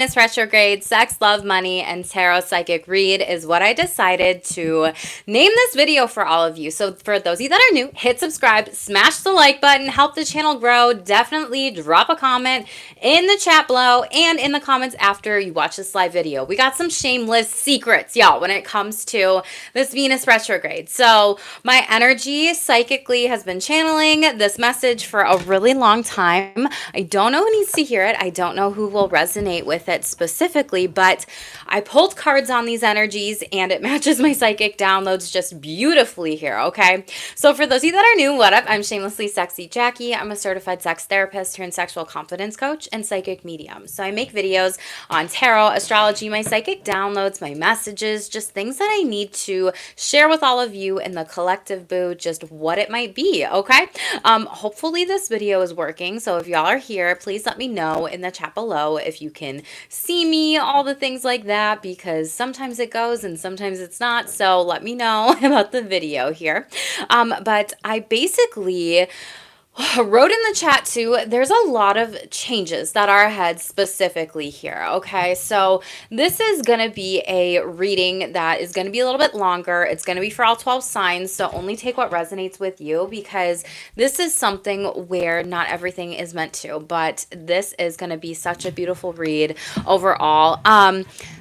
Retrograde, Sex, Love, Money, and Tarot Psychic Read is what I decided to name this video for all of you. So for those of you that are new, hit subscribe, smash the like button, help the channel grow. Definitely drop a comment in the chat below and in the comments after you watch this live video. We got some shameless secrets, y'all, when it comes to this Venus retrograde. So my energy psychically has been channeling this message for a really long time. I don't know who needs to hear it. I don't know who will resonate with it specifically, but I pulled cards on these energies and it matches my psychic downloads just beautifully here, okay? So for those of you that are new, what up? I'm Shamelessly Sexy Jackie. I'm a certified sex therapist turned sexual confidence coach and psychic medium. So I make videos on tarot, astrology, my psychic downloads, my messages, just things that I need to share with all of you in the collective boo, just what it might be, okay? Hopefully this video is working. So if y'all are here, please let me know in the chat below if you can see me, all the things like that, because sometimes it goes and sometimes it's not. So let me know about the video here. But I basically wrote in the chat too, there's a lot of changes that are ahead specifically here, okay? So this is going to be a reading that is going to be a little bit longer. It's going to be for all 12 signs, so only take what resonates with you, because this is something where not everything is meant to, but this is going to be such a beautiful read overall.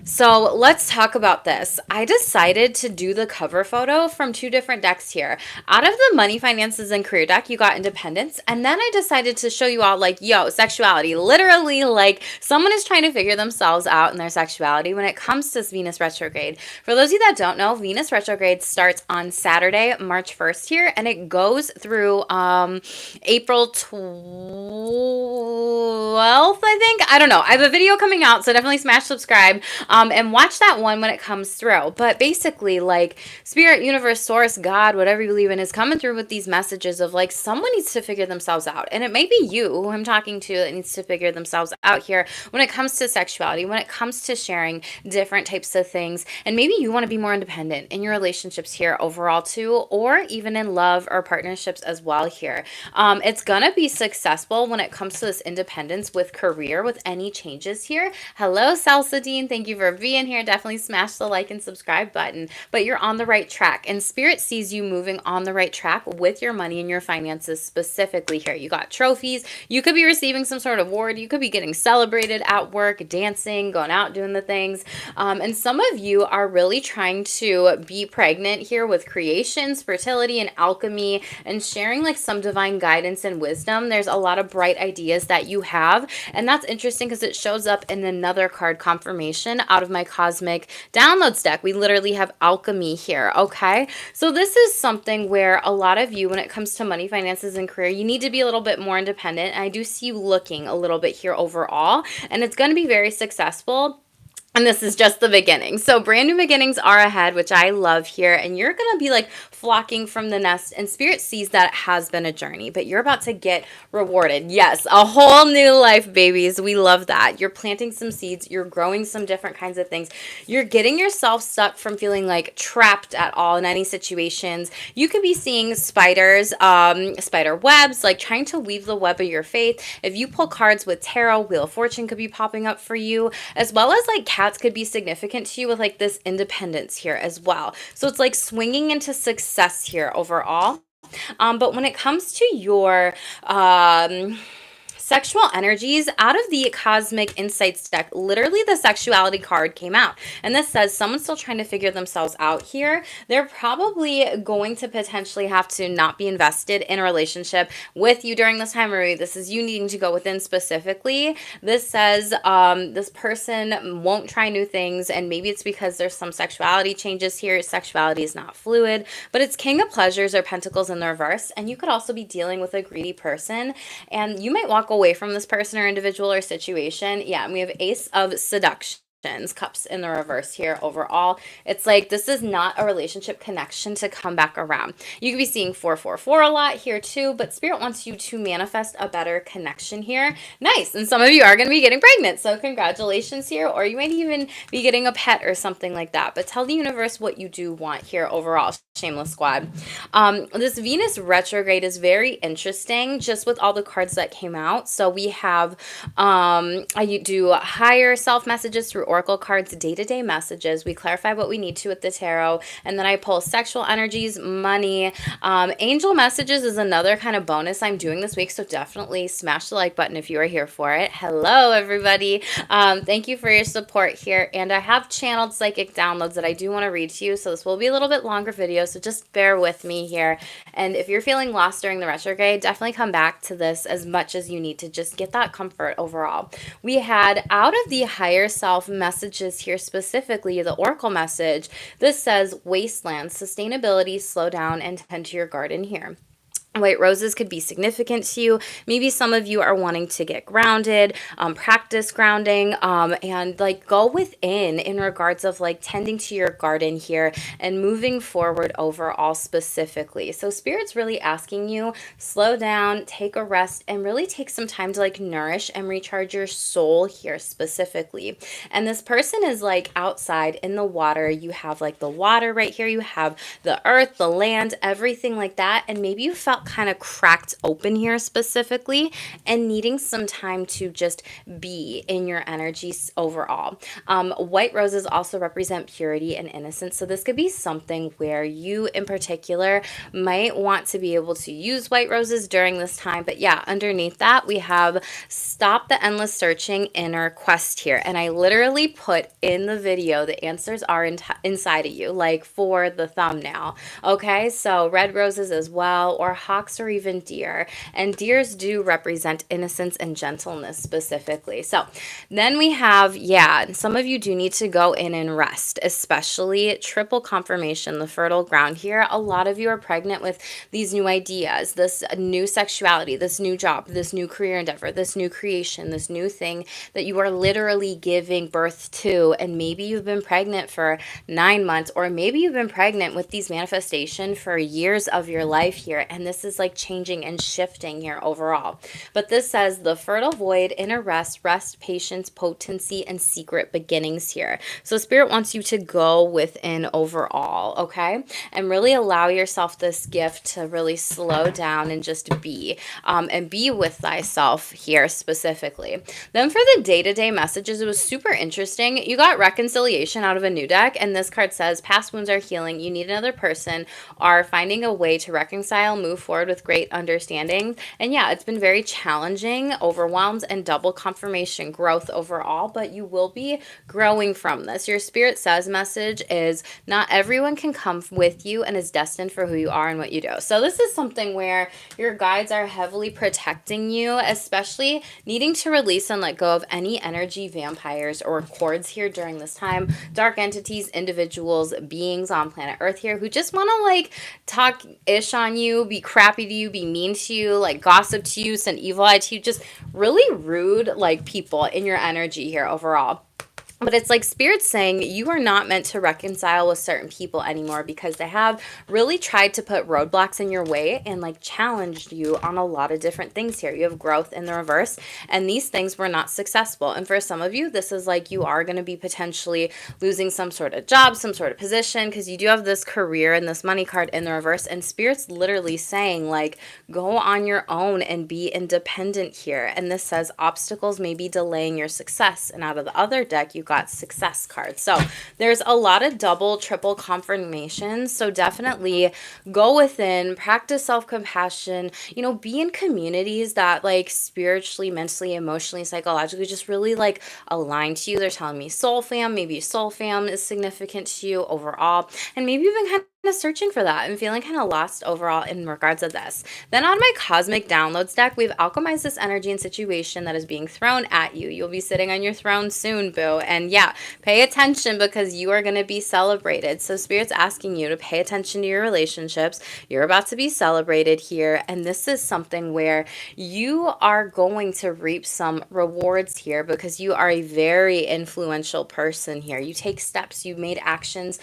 So let's talk about this. I decided to do the cover photo from two different decks here. Out of the Money, Finances, and Career deck, you got Independence. And then I decided to show you all, like, yo, sexuality. Literally, like, someone is trying to figure themselves out in their sexuality when it comes to Venus retrograde. For those of you that don't know, Venus retrograde starts on Saturday, March 1st here, and it goes through April 12th, I think. I don't know. I have a video coming out, so definitely smash subscribe and watch that one when it comes through. But basically, like, Spirit, Universe, Source, God, whatever you believe in, is coming through with these messages of, like, someone needs to figure themselves out. And it may be you who I'm talking to that needs to figure themselves out here when it comes to sexuality, when it comes to sharing different types of things. And maybe you want to be more independent in your relationships here overall too, or even in love or partnerships as well here. It's going to be successful when it comes to this independence with career, with any changes here. Hello, Salsa Dean. Thank you for being here. Definitely smash the like and subscribe button. But you're on the right track, and Spirit sees you moving on the right track with your money and your finances specifically here. You got trophies. You could be receiving some sort of award. You could be getting celebrated at work, dancing, going out, doing the things. And some of you are really trying to be pregnant here with creations, fertility, and alchemy, and sharing like some divine guidance and wisdom. There's a lot of bright ideas that you have, and that's interesting because it shows up in another card confirmation out of my cosmic downloads deck. We literally have alchemy here, okay? So this is something where a lot of you, when it comes to money, finances, and career, you need to be a little bit more independent. And I do see you looking a little bit here overall, and it's going to be very successful. And this is just the beginning. So brand new beginnings are ahead, which I love here. And you're going to be like flocking from the nest. And Spirit sees that it has been a journey, but you're about to get rewarded. Yes, a whole new life, babies. We love that. You're planting some seeds. You're growing some different kinds of things. You're getting yourself stuck from feeling like trapped at all in any situations. You could be seeing spiders, spider webs, like trying to weave the web of your faith. If you pull cards with tarot, Wheel of Fortune could be popping up for you, as well as like cats could be significant to you with like this independence here as well. So it's like swinging into success here overall. But when it comes to your sexual energies, out of the Cosmic Insights deck, literally the sexuality card came out. And this says someone's still trying to figure themselves out here. They're probably going to potentially have to not be invested in a relationship with you during this time, or this is you needing to go within specifically. This says this person won't try new things, and maybe it's because there's some sexuality changes here. Sexuality is not fluid, but it's King of Pleasures or Pentacles in the reverse. And you could also be dealing with a greedy person, and you might walk away from this person or individual or situation. Yeah, and we have Ace of Seduction. Cups in the reverse here overall. It's like this is not a relationship connection to come back around. You could be seeing 444 a lot here too, but Spirit wants you to manifest a better connection here. Nice. And some of you are going to be getting pregnant, so congratulations here, or you might even be getting a pet or something like that. But tell the universe what you do want here overall. Shameless squad. This Venus retrograde is very interesting just with all the cards that came out. So we have, I do higher self messages through oracle cards, day-to-day messages. We clarify what we need to with the tarot. And then I pull sexual energies, money. Angel messages is another kind of bonus I'm doing this week. So definitely smash the like button if you are here for it. Hello, everybody. Thank you for your support here. And I have channeled psychic downloads that I do want to read to you. So this will be a little bit longer video. So just bear with me here. And if you're feeling lost during the retrograde, definitely come back to this as much as you need to just get that comfort overall. We had out of the higher self messages here, specifically the oracle message. This says wasteland, sustainability, slow down and tend to your garden here. White roses could be significant to you. Maybe some of you are wanting to get grounded, practice grounding, and like go within in regards of like tending to your garden here and moving forward overall specifically. So Spirit's really asking you, slow down, take a rest, and really take some time to like nourish and recharge your soul here specifically. And this person is like outside in the water. You have like the water right here. You have the earth, the land, everything like that. And maybe you felt kind of cracked open here specifically and needing some time to just be in your energies overall. White roses also represent purity and innocence. So this could be something where you in particular might want to be able to use white roses during this time. But yeah, underneath that we have stop the endless searching inner quest here. And I literally put in the video, the answers are inside of you, like for the thumbnail. Okay, so red roses as well, or hawks or even deer. And deers do represent innocence and gentleness specifically. So then we have, yeah, some of you do need to go in and rest, especially triple confirmation, the fertile ground here. A lot of you are pregnant with these new ideas, this new sexuality, this new job, this new career endeavor, this new creation, this new thing that you are literally giving birth to. And maybe you've been pregnant for 9 months, or maybe you've been pregnant with these manifestation for years of your life here. And this is like changing and shifting here overall. But this says the fertile void, inner rest, patience, potency, and secret beginnings here. So Spirit wants you to go within overall, okay? And really allow yourself this gift to really slow down and just be, and be with thyself here specifically. Then for the day-to-day messages, it was super interesting. You got reconciliation out of a new deck, and this card says past wounds are healing. You need another person, are finding a way to reconcile, move forward with great understanding. And yeah, it's been very challenging, overwhelmed, and double confirmation growth overall, but you will be growing from this. Your Spirit says message is not everyone can come with you and is destined for who you are and what you do. So this is something where your guides are heavily protecting you, especially needing to release and let go of any energy vampires or cords here during this time. Dark entities, individuals, beings on planet Earth here who just want to like talk ish on you, be crappy to you, be mean to you, like gossip to you, send evil eye to you, just really rude like people in your energy here overall. But it's like Spirit's saying you are not meant to reconcile with certain people anymore because they have really tried to put roadblocks in your way and like challenged you on a lot of different things here. You have growth in the reverse, and these things were not successful. And for some of you, this is like you are going to be potentially losing some sort of job, some sort of position, because you do have this career and this money card in the reverse. And Spirit's literally saying like go on your own and be independent here. And this says obstacles may be delaying your success. And out of the other deck, you got success cards. So there's a lot of double, triple confirmations. So definitely go within, practice self-compassion, you know, be in communities that like spiritually, mentally, emotionally, psychologically just really like align to you. They're telling me soul fam, maybe soul fam is significant to you overall. And maybe you've been kind of searching for that and feeling kind of lost overall in regards of this. Then on my cosmic downloads deck, we've alchemized this energy and situation that is being thrown at you. You'll be sitting on your throne soon, boo. And yeah, pay attention because you are going to be celebrated. So Spirit's asking you to pay attention to your relationships. You're about to be celebrated here. And this is something where you are going to reap some rewards here because you are a very influential person here. You take steps, you've made actions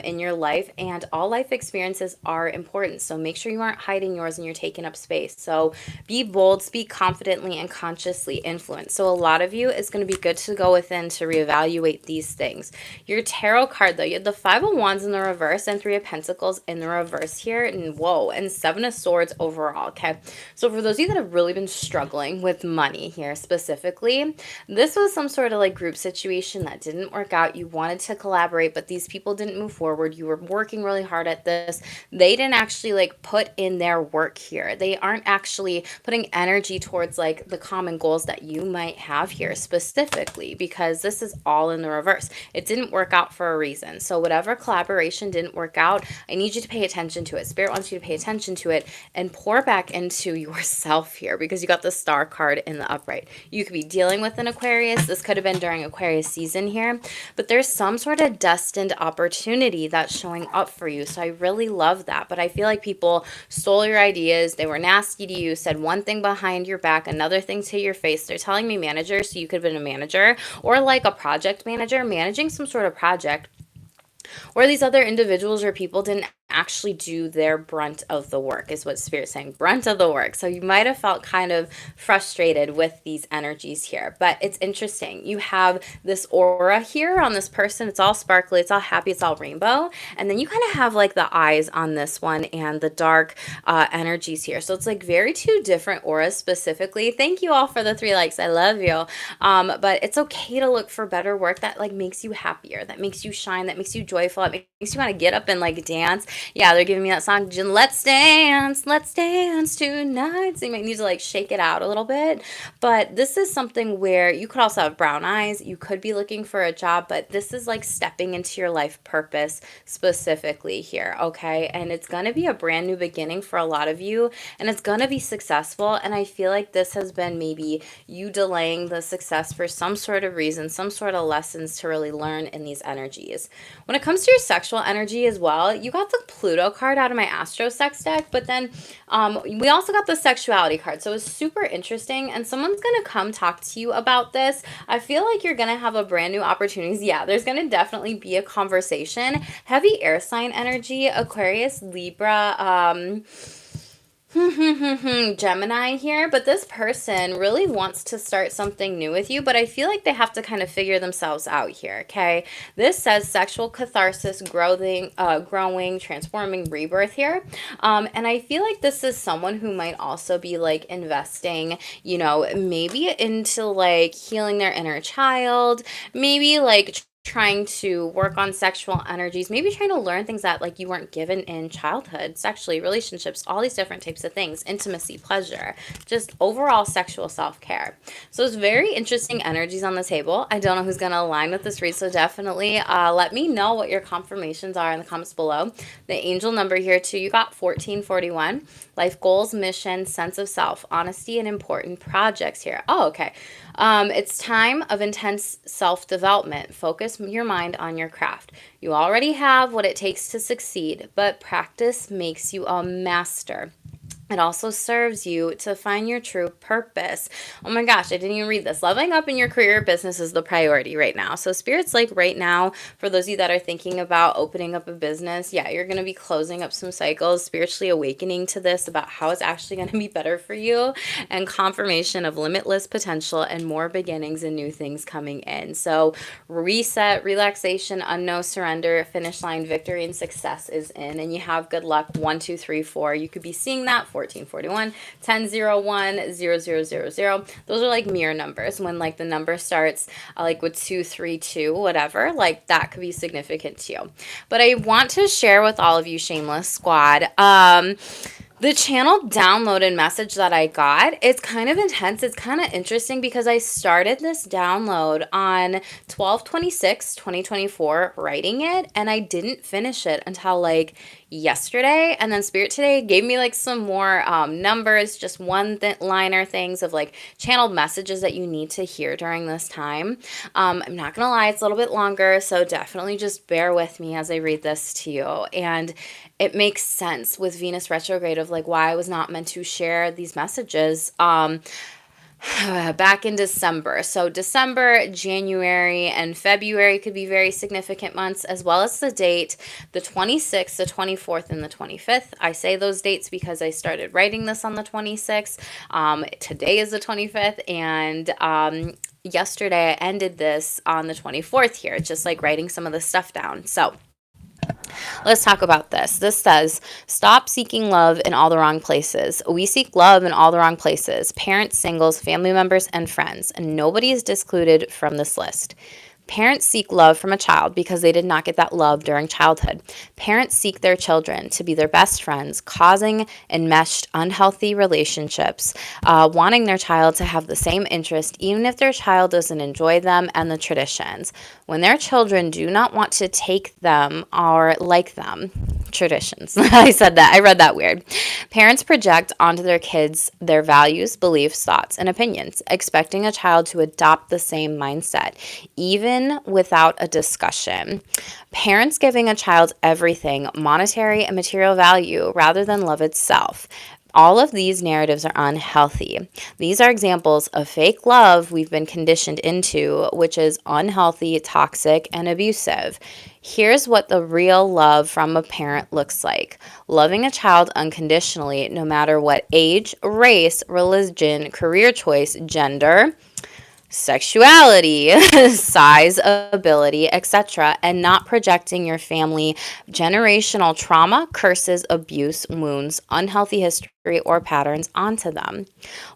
in your life, and all life experiences are important. So make sure you aren't hiding yours and you're taking up space. So be bold, speak confidently, and consciously influence. So a lot of you, it's going to be good to go within to reevaluate these things. Your tarot card, though, you had the Five of Wands in the reverse and Three of Pentacles in the reverse here. And whoa, and Seven of Swords overall, okay? So for those of you that have really been struggling with money here specifically, this was some sort of like group situation that didn't work out. You wanted to collaborate, but these people didn't move forward. You were working really hard at this. They didn't actually like put in their work here. They aren't actually putting energy towards like the common goals that you might have here specifically, because this is all in the reverse. It didn't work out for a reason. So whatever collaboration didn't work out, I need you to pay attention to it. Spirit wants you to pay attention to it and pour back into yourself here, because you got the Star card in the upright. You could be dealing with an Aquarius. This could have been during Aquarius season here, but there's some sort of destined opportunity that's showing up for you. So I really love that. But I feel like people stole your ideas. They were nasty to you, said one thing behind your back, another thing to your face. They're telling me manager, so you could have been a manager or like a project manager managing some sort of project, or these other individuals or people didn't actually do their brunt of the work, is what Spirit's saying, brunt of the work. So you might have felt kind of frustrated with these energies here, but it's interesting. You have this aura here on this person. It's all sparkly, it's all happy, it's all rainbow. And then you kind of have like the eyes on this one and the dark energies here. So it's like very two different auras specifically. Thank you all for the 3 likes. I love you. But it's okay to look for better work that like makes you happier, that makes you shine, that makes you joyful, it makes you want to get up and like dance. Yeah, they're giving me that song, let's dance tonight. So you might need to like shake it out a little bit. But this is something where you could also have brown eyes. You could be looking for a job, but this is like stepping into your life purpose specifically here, okay? And it's going to be a brand new beginning for a lot of you, and it's going to be successful. And I feel like this has been maybe you delaying the success for some sort of reason, some sort of lessons to really learn in these energies. When it comes to your sexual energy as well, you got the Pluto card out of my Astro Sex deck, but then we also got the sexuality card. So it's super interesting, and someone's going to come talk to you about this. I feel like you're going to have a brand new opportunities. Yeah, there's going to definitely be a conversation. Heavy air sign energy, Aquarius, Libra, Gemini here, but this person really wants to start something new with you, but I feel like they have to kind of figure themselves out here, okay? This says sexual catharsis, growing, transforming, rebirth here. And I feel like this is someone who might also be like investing, you know, maybe into like healing their inner child, maybe like trying to work on sexual energies, maybe trying to learn things that like you weren't given in childhood, sexually, relationships, all these different types of things, intimacy, pleasure, just overall sexual self-care. So it's very interesting energies on the table. I don't know who's going to align with this read, so definitely let me know what your confirmations are in the comments below. The angel number here too, you got 1441. Life goals, mission, sense of self, honesty, and important projects here. Oh, okay. It's time of intense self-development. Focus your mind on your craft. You already have what it takes to succeed, but practice makes you a master. It also serves you to find your true purpose. Oh my gosh, I didn't even read this. Leveling up in your career or business is the priority right now. So Spirit's like right now, for those of you that are thinking about opening up a business, yeah, you're going to be closing up some cycles, spiritually awakening to this about how it's actually going to be better for you, and confirmation of limitless potential and more beginnings and new things coming in. So reset, relaxation, unknown, surrender, finish line, victory, and success is in. And you have good luck 1, 2, 3, 4. You could be seeing that 1441, 1001, 0000. Those are like mirror numbers. When like the number starts like with 232, whatever, like that could be significant to you. But I want to share with all of you, Shameless Squad, the channel downloaded message that I got. It's kind of intense. It's kind of interesting because I started this download on 12/26/2024 writing it, and I didn't finish it until like yesterday. And then Spirit today gave me like some more numbers, just one-liner things of like channeled messages that you need to hear during this time. I'm not gonna lie, it's a little bit longer, so definitely just bear with me as I read this to you. And it makes sense with Venus retrograde of like why I was not meant to share these messages. back in December. So December, January, and February could be very significant months, as well as the date, the 26th, the 24th, and the 25th. I say those dates because I started writing this on the 26th. Today is the 25th, and yesterday I ended this on the 24th here, just like writing some of the stuff down. So let's talk about this. This says, stop seeking love in all the wrong places. We seek love in all the wrong places. Parents, singles, family members, and friends. And nobody is excluded from this list. Parents seek love from a child because they did not get that love during childhood. Parents seek their children to be their best friends, causing enmeshed, unhealthy relationships, wanting their child to have the same interest, even if their child doesn't enjoy them and the traditions. When their children do not want to take them or like them, traditions. I said that. I read that weird. Parents project onto their kids their values, beliefs, thoughts, and opinions, expecting a child to adopt the same mindset, even without a discussion. Parents giving a child everything, monetary and material value, rather than love itself. All of these narratives are unhealthy. These are examples of fake love we've been conditioned into, which is unhealthy, toxic, and abusive. Here's what the real love from a parent looks like. Loving a child unconditionally, no matter what age, race, religion, career choice, gender, sexuality, size, ability, etc., and not projecting your family generational trauma, curses, abuse, wounds, unhealthy history, or patterns onto them.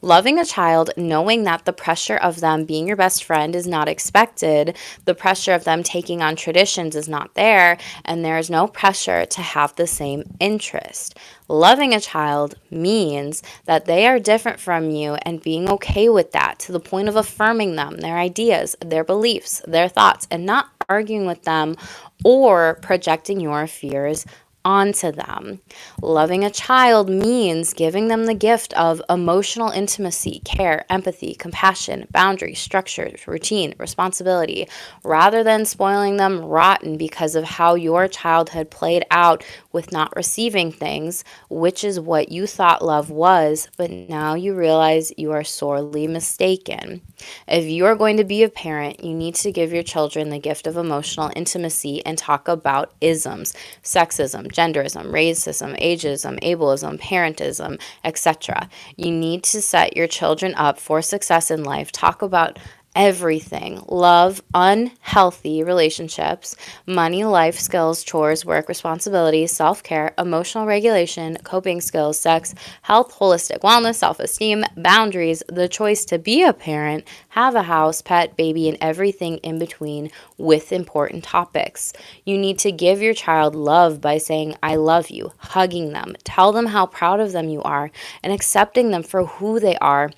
Loving a child knowing that the pressure of them being your best friend is not expected, the pressure of them taking on traditions is not there, and there is no pressure to have the same interest. Loving a child means that they are different from you and being okay with that to the point of affirming them, their ideas, their beliefs, their thoughts, and not arguing with them or projecting your fears onto them. Loving a child means giving them the gift of emotional intimacy, care, empathy, compassion, boundaries, structures, routine, responsibility, rather than spoiling them rotten because of how your childhood played out with not receiving things, which is what you thought love was, but now you realize you are sorely mistaken. If you are going to be a parent, you need to give your children the gift of emotional intimacy and talk about isms, sexism, genderism, racism, ageism, ableism, parentism, etc. You need to set your children up for success in life. Talk about everything: love, unhealthy relationships, money, life skills, chores, work, responsibilities, self-care, emotional regulation, coping skills, sex, health, holistic wellness, self-esteem, boundaries, the choice to be a parent, have a house, pet, baby, and everything in between, with important topics. You need to give your child love by saying, I love you, hugging them, tell them how proud of them you are, and accepting them for who they are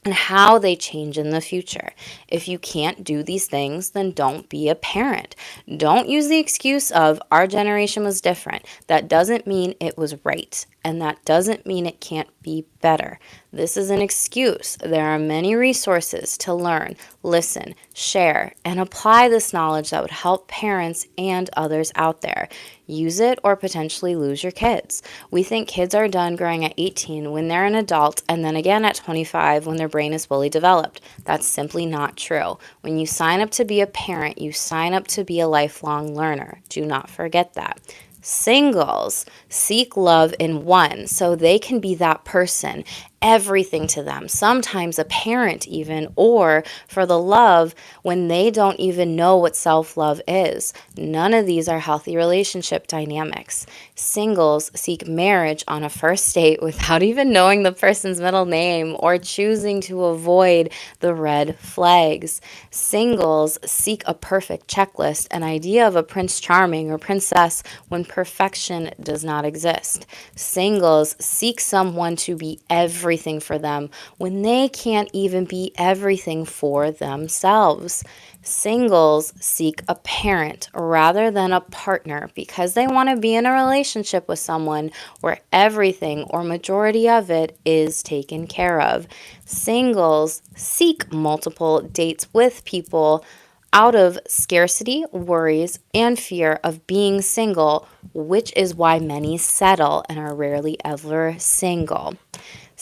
and how they change in the future. If you can't do these things, then don't be a parent. Don't use the excuse of our generation was different. That doesn't mean it was right, and that doesn't mean it can't be better. This is an excuse. There are many resources to learn, listen, share, and apply this knowledge that would help parents and others out there. Use it or potentially lose your kids. We think kids are done growing at 18 when they're an adult, and then again at 25 when their brain is fully developed. That's simply not true. When you sign up to be a parent, you sign up to be a lifelong learner. Do not forget that. Singles seek love in one so they can be that person, everything to them, sometimes a parent even, or for the love when they don't even know what self-love is. None of these are healthy relationship dynamics. Singles seek marriage on a first date without even knowing the person's middle name or choosing to avoid the red flags. Singles seek a perfect checklist, an idea of a prince charming or princess when perfection does not exist. Singles seek someone to be everything for them when they can't even be everything for themselves. Singles seek a parent rather than a partner because they want to be in a relationship with someone where everything or majority of it is taken care of. Singles seek multiple dates with people out of scarcity, worries, and fear of being single, which is why many settle and are rarely ever single.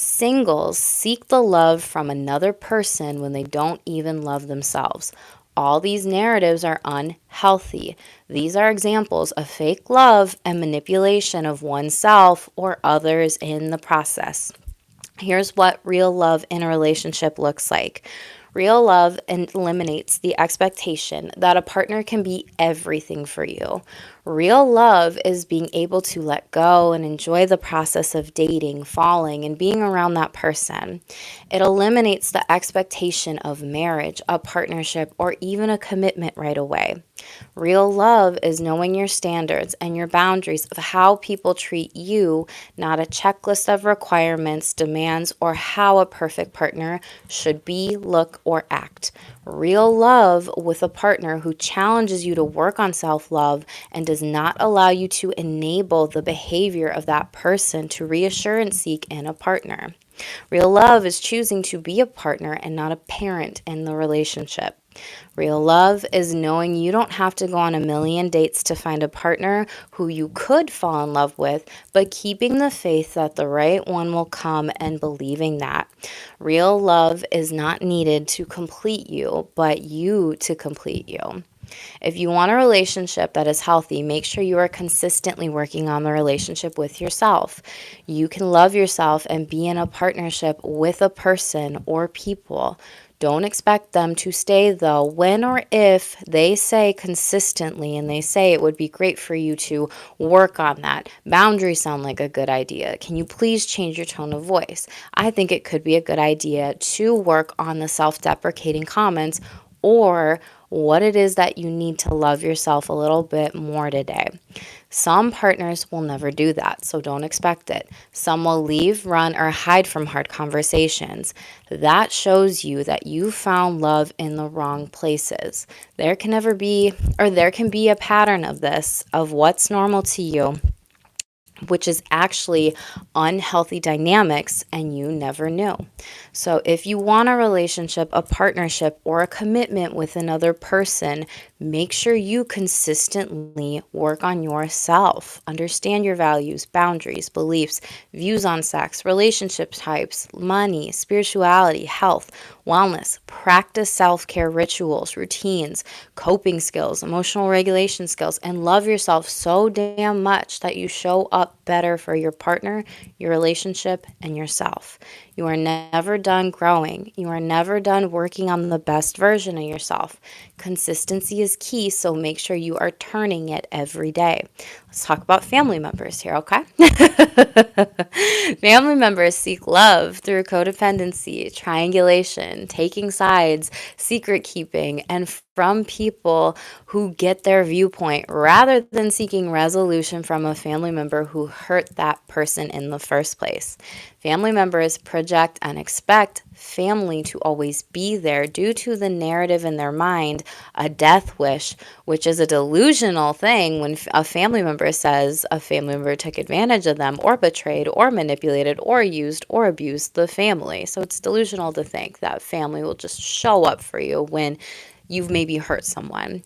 Singles seek the love from another person when they don't even love themselves. All these narratives are unhealthy. These are examples of fake love and manipulation of oneself or others in the process. Here's what real love in a relationship looks like. Real love eliminates the expectation that a partner can be everything for you. Real love is being able to let go and enjoy the process of dating, falling, and being around that person. It eliminates the expectation of marriage, a partnership, or even a commitment right away. Real love is knowing your standards and your boundaries of how people treat you, not a checklist of requirements, demands, or how a perfect partner should be, look, or act. Real love with a partner who challenges you to work on self-love and does not allow you to enable the behavior of that person to reassurance seek in a partner. Real love is choosing to be a partner and not a parent in the relationship. Real love is knowing you don't have to go on a million dates to find a partner who you could fall in love with, but keeping the faith that the right one will come and believing that. Real love is not needed to complete you, but you to complete you. If you want a relationship that is healthy, make sure you are consistently working on the relationship with yourself. You can love yourself and be in a partnership with a person or people. Don't expect them to stay, though, when or if they say consistently and they say it would be great for you to work on that. Boundaries sound like a good idea. Can you please change your tone of voice? I think it could be a good idea to work on the self-deprecating comments or what it is that you need to love yourself a little bit more today. Some partners will never do that, so don't expect it. Some will leave, run, or hide from hard conversations. That shows you that you found love in the wrong places. There can be a pattern of this, of what's normal to you, which is actually unhealthy dynamics, and you never knew. So if you want a relationship, a partnership, or a commitment with another person, make sure you consistently work on yourself. Understand your values, boundaries, beliefs, views on sex, relationship types, money, spirituality, health, wellness. Practice self-care rituals, routines, coping skills, emotional regulation skills, and love yourself so damn much that you show up better for your partner, your relationship, and yourself. You are never done growing. You are never done working on the best version of yourself. Consistency is key, so make sure you are turning it every day. Let's talk about family members here, okay? Family members seek love through codependency, triangulation, taking sides, secret keeping, and from people who get their viewpoint rather than seeking resolution from a family member who hurt that person in the first place. Family members project and expect family to always be there due to the narrative in their mind, a death wish, which is a delusional thing when a family member says a family member took advantage of them or betrayed or manipulated or used or abused the family. So it's delusional to think that family will just show up for you when you've maybe hurt someone.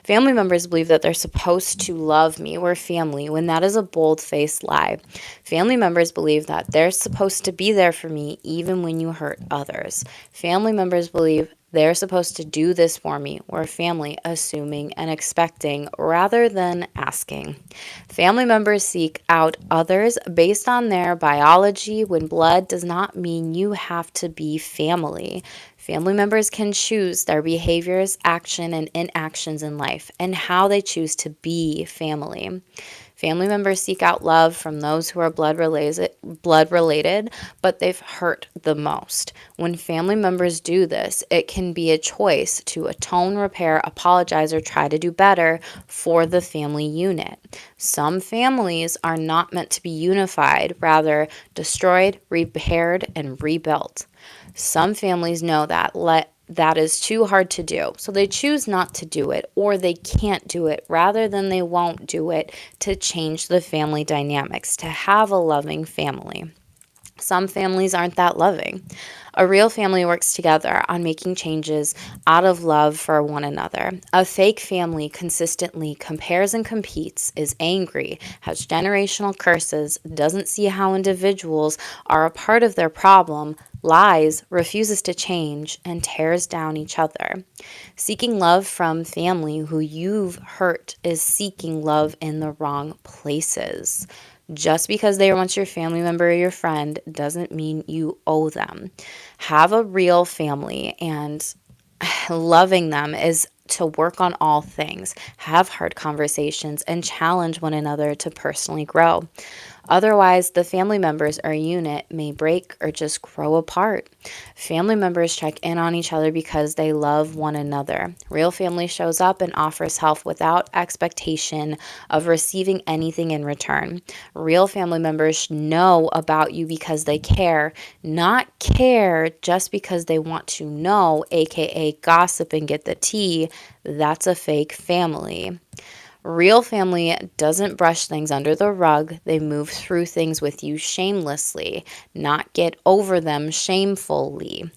Family members believe that they're supposed to love me or family when that is a bold-faced lie. Family members believe that they're supposed to be there for me even when you hurt others. Family members believe they're supposed to do this for me, or family assuming and expecting rather than asking. Family members seek out others based on their biology when blood does not mean you have to be family. Family members can choose their behaviors, action, and inactions in life and how they choose to be family. Family members seek out love from those who are blood related, but they've hurt the most. When family members do this, it can be a choice to atone, repair, apologize, or try to do better for the family unit. Some families are not meant to be unified, rather destroyed, repaired, and rebuilt. Some families know that is too hard to do, so they choose not to do it, or they can't do it rather than they won't do it to change the family dynamics, to have a loving family. Some families aren't that loving. A real family works together on making changes out of love for one another. A fake family consistently compares and competes, is angry, has generational curses, doesn't see how individuals are a part of their problem, lies, refuses to change, and tears down each other. Seeking love from family who you've hurt is seeking love in the wrong places. Just because they are once your family member or your friend doesn't mean you owe them. Have a real family, and loving them is to work on all things, have hard conversations, and challenge one another to personally grow. Otherwise, the family members or unit may break or just grow apart. Family members check in on each other because they love one another. Real family shows up and offers help without expectation of receiving anything in return. Real family members know about you because they care, not care just because they want to know, aka gossip and get the tea. That's a fake family. Real family doesn't brush things under the rug. They move through things with you shamelessly, not get over them shamefully.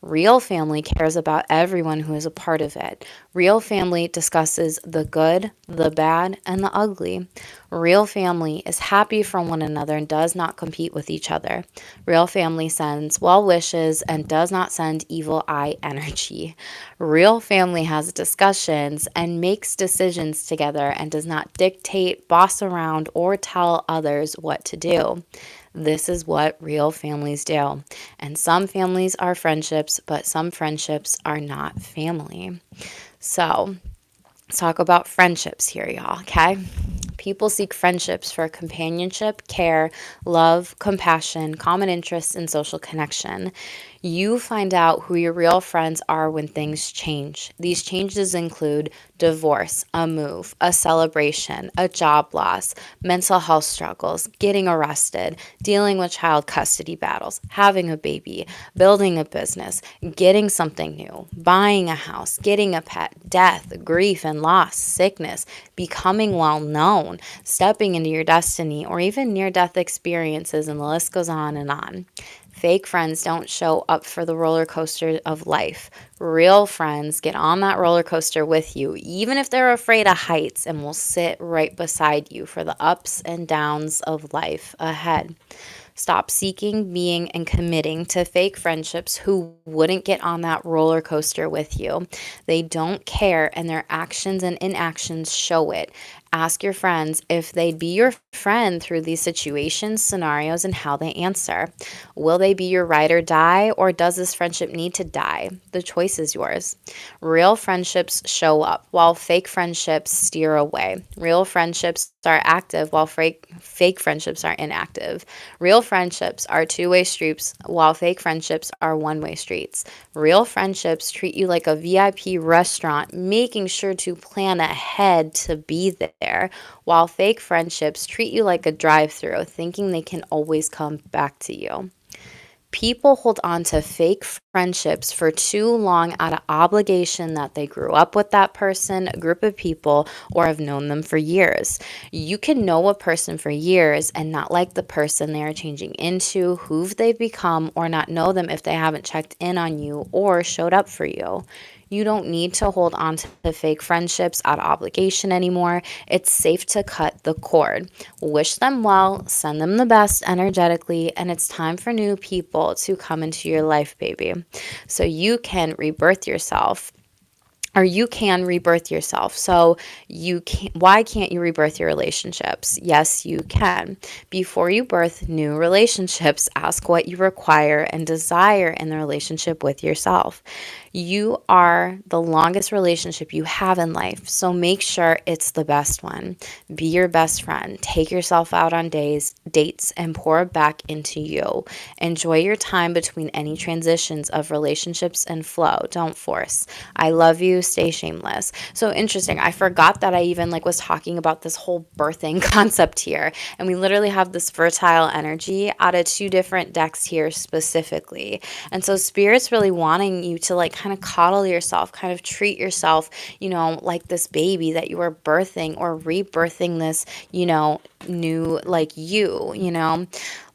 Real family cares about everyone who is a part of it. Real family discusses the good, the bad, and the ugly. Real family is happy for one another and does not compete with each other. Real family sends well wishes and does not send evil eye energy. Real family has discussions and makes decisions together and does not dictate, boss around, or tell others what to do. This is what real families do. And some families are friendships, but some friendships are not family. So, let's talk about friendships here, y'all, okay? People seek friendships for companionship, care, love, compassion, common interests, and social connection. You find out who your real friends are when things change. These changes include divorce, a move, a celebration, a job loss, mental health struggles, getting arrested, dealing with child custody battles, having a baby, building a business, getting something new, buying a house, getting a pet, death, grief and loss, sickness, becoming well known, stepping into your destiny, or even near death experiences, and the list goes on and on. Fake friends don't show up for the roller coaster of life. Real friends get on that roller coaster with you, even if they're afraid of heights, and will sit right beside you for the ups and downs of life ahead. Stop seeking, being, and committing to fake friendships who wouldn't get on that roller coaster with you. They don't care, and their actions and inactions show it. Ask your friends if they'd be your friend through these situations, scenarios, and how they answer. Will they be your ride or die, or does this friendship need to die? The choice is yours. Real friendships show up, while fake friendships steer away. Real friendships are active, while fake friendships are inactive. Real friendships are two-way streets, while fake friendships are one-way streets. Real friendships treat you like a VIP restaurant, making sure to plan ahead to be there, while fake friendships treat you like a drive-through, thinking they can always come back to you. People hold on to fake friendships for too long out of obligation that they grew up with that person, a group of people, or have known them for years. You can know a person for years and not like the person they are changing into, who they've become, or not know them if they haven't checked in on you or showed up for you. You don't need to hold on to the fake friendships out of obligation anymore. It's safe to cut the cord. Wish them well, send them the best energetically, and it's time for new people to come into your life, baby. So you can rebirth yourself, or you can rebirth yourself. So why can't you rebirth your relationships? Yes, you can. Before you birth new relationships, ask what you require and desire in the relationship with yourself. You are the longest relationship you have in life, so make sure it's the best one. Be your best friend. Take yourself out on dates, and pour back into you. Enjoy your time between any transitions of relationships and flow. Don't force. I love you. Stay shameless. So interesting. I forgot that I even was talking about this whole birthing concept here, and we literally have this fertile energy out of two different decks here specifically. And so spirit's really wanting you to kind of coddle yourself, kind of treat yourself, like this baby that you are birthing or rebirthing this, new you.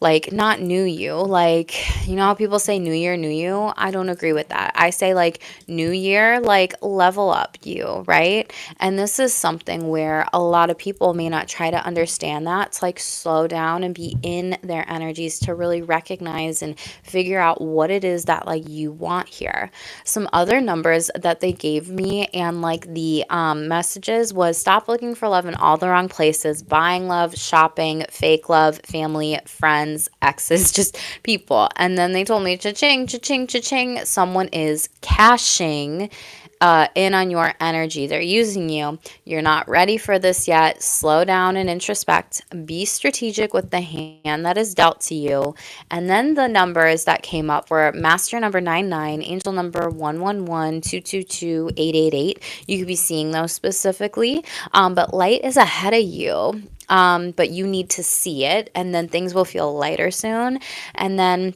like not new you, like you know how people say new year, new you? I don't agree with that. I say like new year, like level up you, right? And this is something where a lot of people may not try to understand that. It's like slow down and be in their energies to really recognize and figure out what it is that like you want here. Some other numbers that they gave me and like the messages was stop looking for love in all the wrong places, buying love, shopping, fake love, family, friends, exes, just people. And then they told me cha-ching, cha-ching, cha-ching, someone is cashing in on your energy. They're using you. You're not ready for this yet. Slow down and introspect. Be strategic with the hand that is dealt to you. And then the numbers that came up were master number 99, angel number 111, 222, 888. You could be seeing those specifically. But light is ahead of you. But you need to see it, and then things will feel lighter soon. And then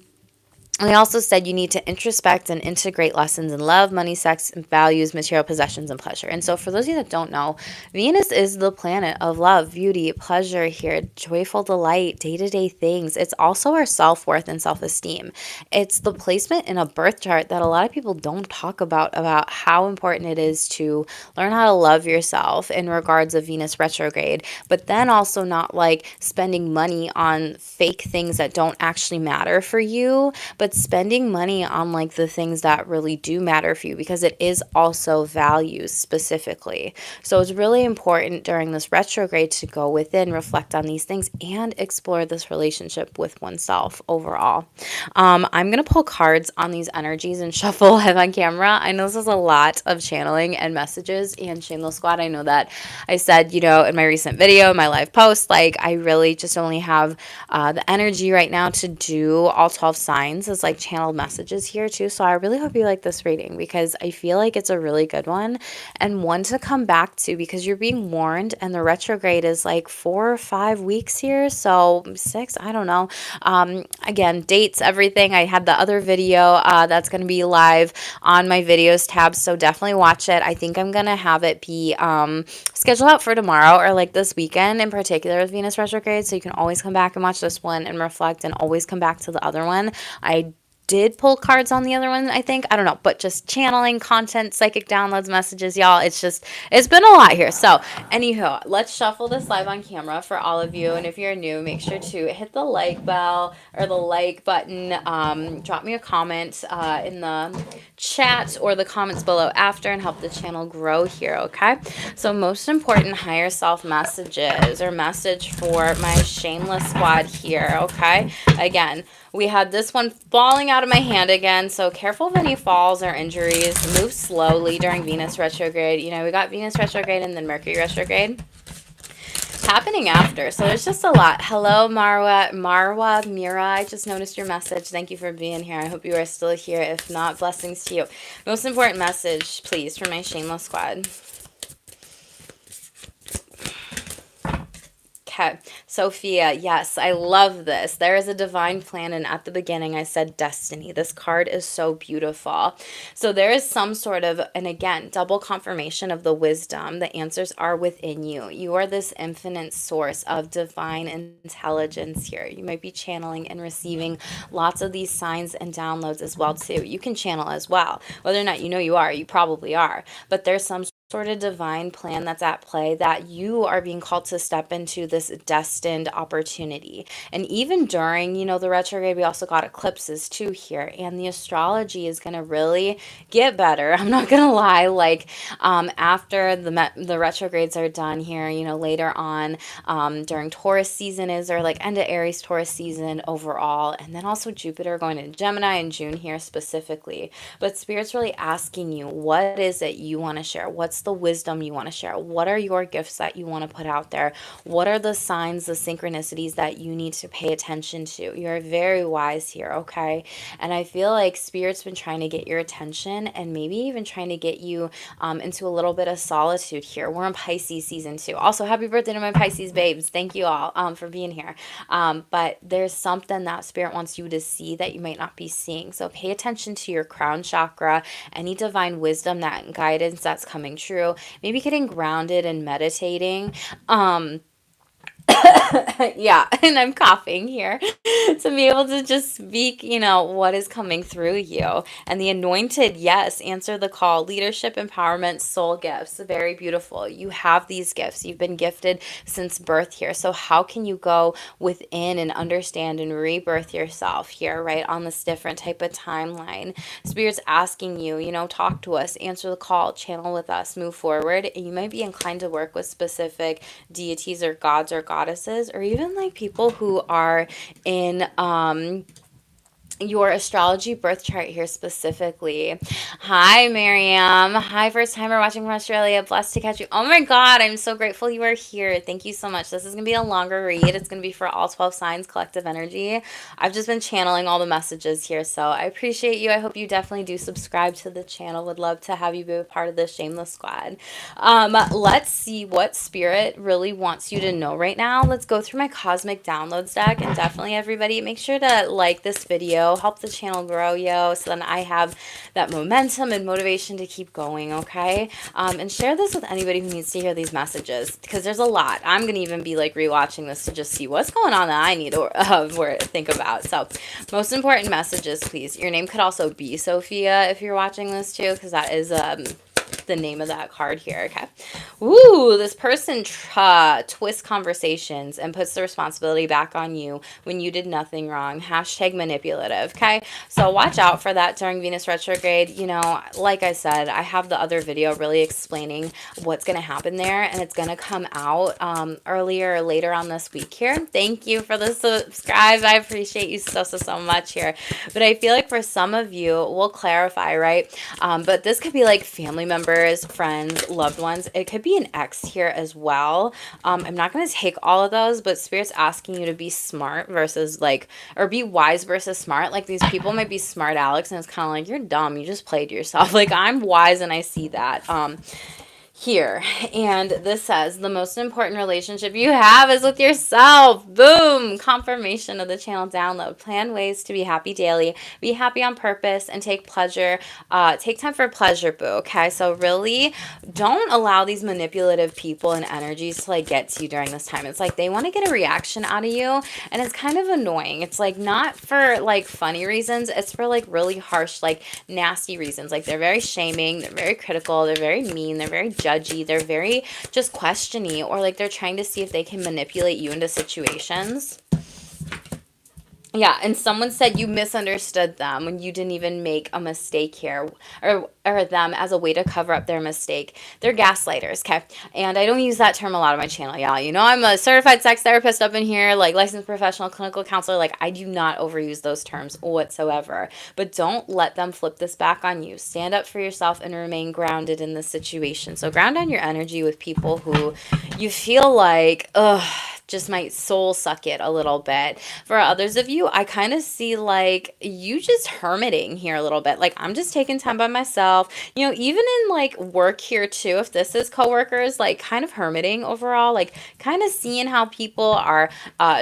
we also said you need to introspect and integrate lessons in love, money, sex, values, material possessions, and pleasure. And so, for those of you that don't know, Venus is the planet of love, beauty, pleasure here, joyful delight, day to day things. It's also our self worth and self esteem. It's the placement in a birth chart that a lot of people don't talk about how important it is to learn how to love yourself in regards of Venus retrograde, but then also not like spending money on fake things that don't actually matter for you, but spending money on like the things that really do matter for you, because it is also values specifically. So it's really important during this retrograde to go within, reflect on these things, and explore this relationship with oneself overall. I'm going to pull cards on these energies and shuffle live on camera. I know this is a lot of channeling and messages, and Shameless Squad, I know that I said, in my recent video, my live post, like I really just only have the energy right now to do all 12 signs as like channeled messages here too. So I really hope you like this reading, because I feel like it's a really good one and one to come back to, because you're being warned, and the retrograde is like 4 or 5 weeks here. So 6, I don't know. Again, dates, everything. I had the other video that's going to be live on my videos tab. So definitely watch it. I think I'm going to have it be scheduled out for tomorrow or like this weekend in particular with Venus retrograde. So you can always come back and watch this one and reflect, and always come back to the other one. I did pull cards on the other one, I think. I don't know, but just channeling content, psychic downloads, messages, y'all. It's been a lot here. So, anywho, let's shuffle this live on camera for all of you. And if you're new, make sure to hit the like bell or the like button. Drop me a comment in the chat or the comments below after, and help the channel grow here, okay? So, most important higher self messages, or message for my Shameless Squad here, okay? Again, we had this one falling out of my hand again, so careful of any falls or injuries. Move slowly during Venus retrograde. We got Venus retrograde and then Mercury retrograde happening after, so there's just a lot. Hello, Mira, I just noticed your message. Thank you for being here. I hope you are still here. If not, blessings to you. Most important message, please, for my Shameless Squad. Okay, Sophia, yes, I love this. There is a divine plan, and at the beginning I said destiny. This card is so beautiful. So there is some sort of, and again, double confirmation of the wisdom. The answers are within you. You are this infinite source of divine intelligence here. You might be channeling and receiving lots of these signs and downloads as well too. You can channel as well. Whether or not you are, you probably are. But there's some sort of divine plan that's at play, that you are being called to step into this destined opportunity. And even during, the retrograde, we also got eclipses too here, and the astrology is going to really get better. I'm not going to lie, like after the retrogrades are done here, later on during Taurus season or like end of Aries Taurus season overall, and then also Jupiter going to Gemini in June here specifically. But Spirit's really asking you, what is it you want to share? What's the wisdom you want to share? What are your gifts that you want to put out there? What are the signs, the synchronicities that you need to pay attention to? You're very wise here, okay? And I feel like Spirit's been trying to get your attention, and maybe even trying to get you into a little bit of solitude here. We're in Pisces season too. Also, happy birthday to my Pisces babes. Thank you all for being here. But there's something that Spirit wants you to see that you might not be seeing. So pay attention to your crown chakra, any divine wisdom, that guidance that's coming true. Maybe getting grounded and meditating. Yeah, and I'm coughing here to be able to just speak, what is coming through you. And the anointed, yes, answer the call. Leadership, empowerment, soul gifts. Very beautiful. You have these gifts. You've been gifted since birth here. So how can you go within and understand and rebirth yourself here, right, on this different type of timeline? Spirit's asking you, talk to us, answer the call, channel with us, move forward. And you might be inclined to work with specific deities or gods or goddesses, or even like people who are in your astrology birth chart here specifically. Hi, Miriam. Hi, first timer watching from Australia. Blessed to catch you. Oh my God, I'm so grateful you are here. Thank you so much. This is going to be a longer read. It's going to be for all 12 signs, collective energy. I've just been channeling all the messages here, so I appreciate you. I hope you definitely do subscribe to the channel. Would love to have you be a part of the Shameless Squad. Let's see what Spirit really wants you to know right now. Let's go through my Cosmic Downloads deck, and definitely everybody, make sure to like this video, help the channel grow, so then I have that momentum and motivation to keep going, okay? And share this with anybody who needs to hear these messages, because there's a lot. I'm going to even be like rewatching this to just see what's going on that I need to think about. So most important messages, please. Your name could also be Sophia if you're watching this too, because that is the name of that card here, okay? Ooh, this person twists conversations and puts the responsibility back on you when you did nothing wrong. Hashtag manipulative, okay? So watch out for that during Venus retrograde. Like I said, I have the other video really explaining what's going to happen there, and it's going to come out earlier or later on this week here. Thank you for the subscribe. I appreciate you so much here. But I feel like for some of you, we'll clarify, right? But this could be like family members, friends, loved ones. It could be an ex here as well. I'm not going to take all of those, but Spirit's asking you to be smart versus or be wise versus smart. Like these people might be smart Alex, and it's kind of like, you're dumb. You just played yourself. Like I'm wise and I see that. Here, and this says the most important relationship you have is with yourself. Boom, confirmation of the channel download. Plan ways to be happy daily, be happy on purpose, and take time for pleasure, boo. Okay, so really don't allow these manipulative people and energies to get to you during this time. It's like they want to get a reaction out of you, and it's kind of annoying. It's not for funny reasons, it's for really harsh, nasty reasons. They're very shaming, they're very critical, they're very mean, they're very judgy, they're very just questioning, or they're trying to see if they can manipulate you into situations. Yeah, and someone said you misunderstood them when you didn't even make a mistake here, or them as a way to cover up their mistake. They're gaslighters, okay? And I don't use that term a lot on my channel, y'all. I'm a certified sex therapist up in here, licensed professional clinical counselor. I do not overuse those terms whatsoever. But don't let them flip this back on you. Stand up for yourself and remain grounded in this situation. So ground down your energy with people who you feel just might soul suck it a little bit. For others of you, I kind of see you just hermiting here a little bit. I'm just taking time by myself. Even in work here too, if this is coworkers, kind of hermiting overall, kind of seeing how people are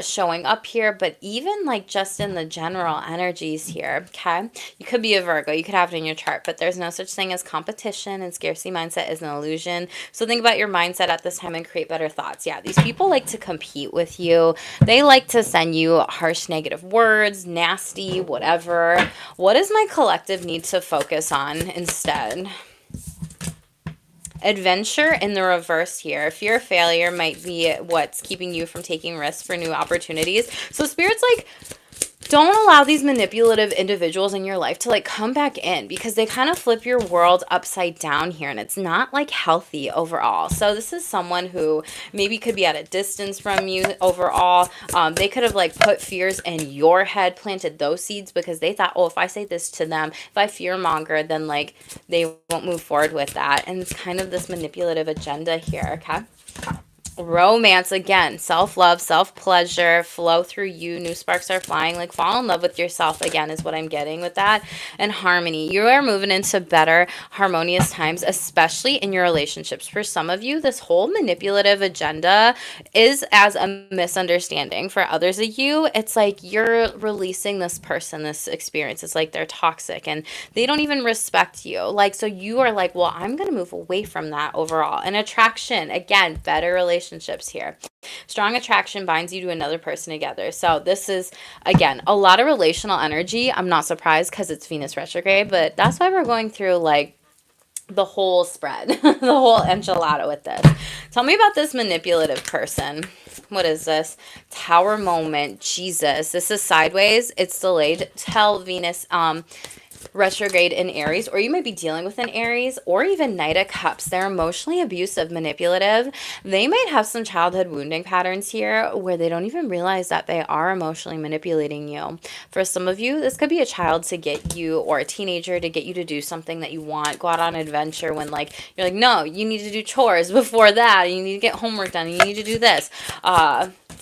showing up here, but even just in the general energies here, okay? You could be a Virgo, you could have it in your chart, but there's no such thing as competition, and scarcity mindset is an illusion. So think about your mindset at this time and create better thoughts. Yeah, these people like to compete with you. They like to send you harsh negative words, nasty, whatever. What does my collective need to focus on instead? Adventure in the reverse here. Fear of failure might be what's keeping you from taking risks for new opportunities. So Spirit's don't allow these manipulative individuals in your life to come back in, because they kind of flip your world upside down here, and it's not healthy overall. So this is someone who maybe could be at a distance from you overall. They could have put fears in your head, planted those seeds, because they thought, oh, if I say this to them, if I fear monger, then they won't move forward with that. And it's kind of this manipulative agenda here, okay? Romance, again, self-love, self-pleasure, flow through you, new sparks are flying, fall in love with yourself again is what I'm getting with that. And harmony, you are moving into better harmonious times, especially in your relationships. For some of you, this whole manipulative agenda is as a misunderstanding. For others of you, it's you're releasing this person, this experience. It's they're toxic and they don't even respect you. So you are well, I'm gonna move away from that overall. And attraction, again, better relationships, relationships here. Strong attraction binds you to another person together. So this is, again, a lot of relational energy. I'm not surprised because it's Venus retrograde, but that's why we're going through like the whole spread, the whole enchilada with this. Tell me about this manipulative person. What is this? Tower moment. Jesus. This is sideways. It's delayed. Tell Venus retrograde in Aries, or you might be dealing with an Aries, or even Knight of Cups. They're emotionally abusive, manipulative. They might have some childhood wounding patterns here where they don't even realize that they are emotionally manipulating you. For some of you, this could be a child to get you, or a teenager to get you to do something that you want, go out on an adventure when like you're like, no, you need to do chores before that, you need to get homework done, you need to do this.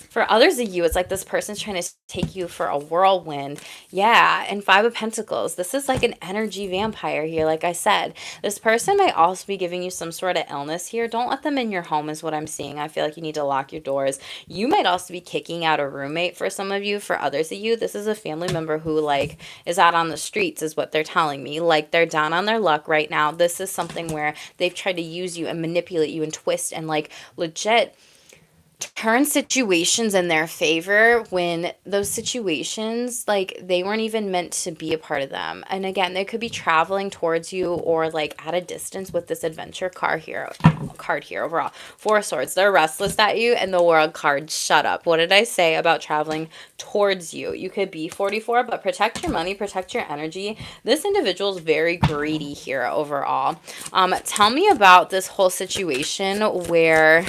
For others of you, it's like this person's trying to take you for a whirlwind. Yeah, and Five of Pentacles. This is like an energy vampire here, like I said. This person might also be giving you some sort of illness here. Don't let them in your home is what I'm seeing. I feel like you need to lock your doors. You might also be kicking out a roommate for some of you. For others of you, this is a family member who like is out on the streets is what they're telling me. Like they're down on their luck right now. This is something where they've tried to use you and manipulate you and twist and like legit turn situations in their favor when those situations like they weren't even meant to be a part of them. And again, they could be traveling towards you or like at a distance with this adventure card here overall. Four of Swords. They're restless at you, and the World card. Shut up. What did I say about traveling towards you? You could be 44, but protect your money, protect your energy. This individual is very greedy here overall. Tell me about this whole situation where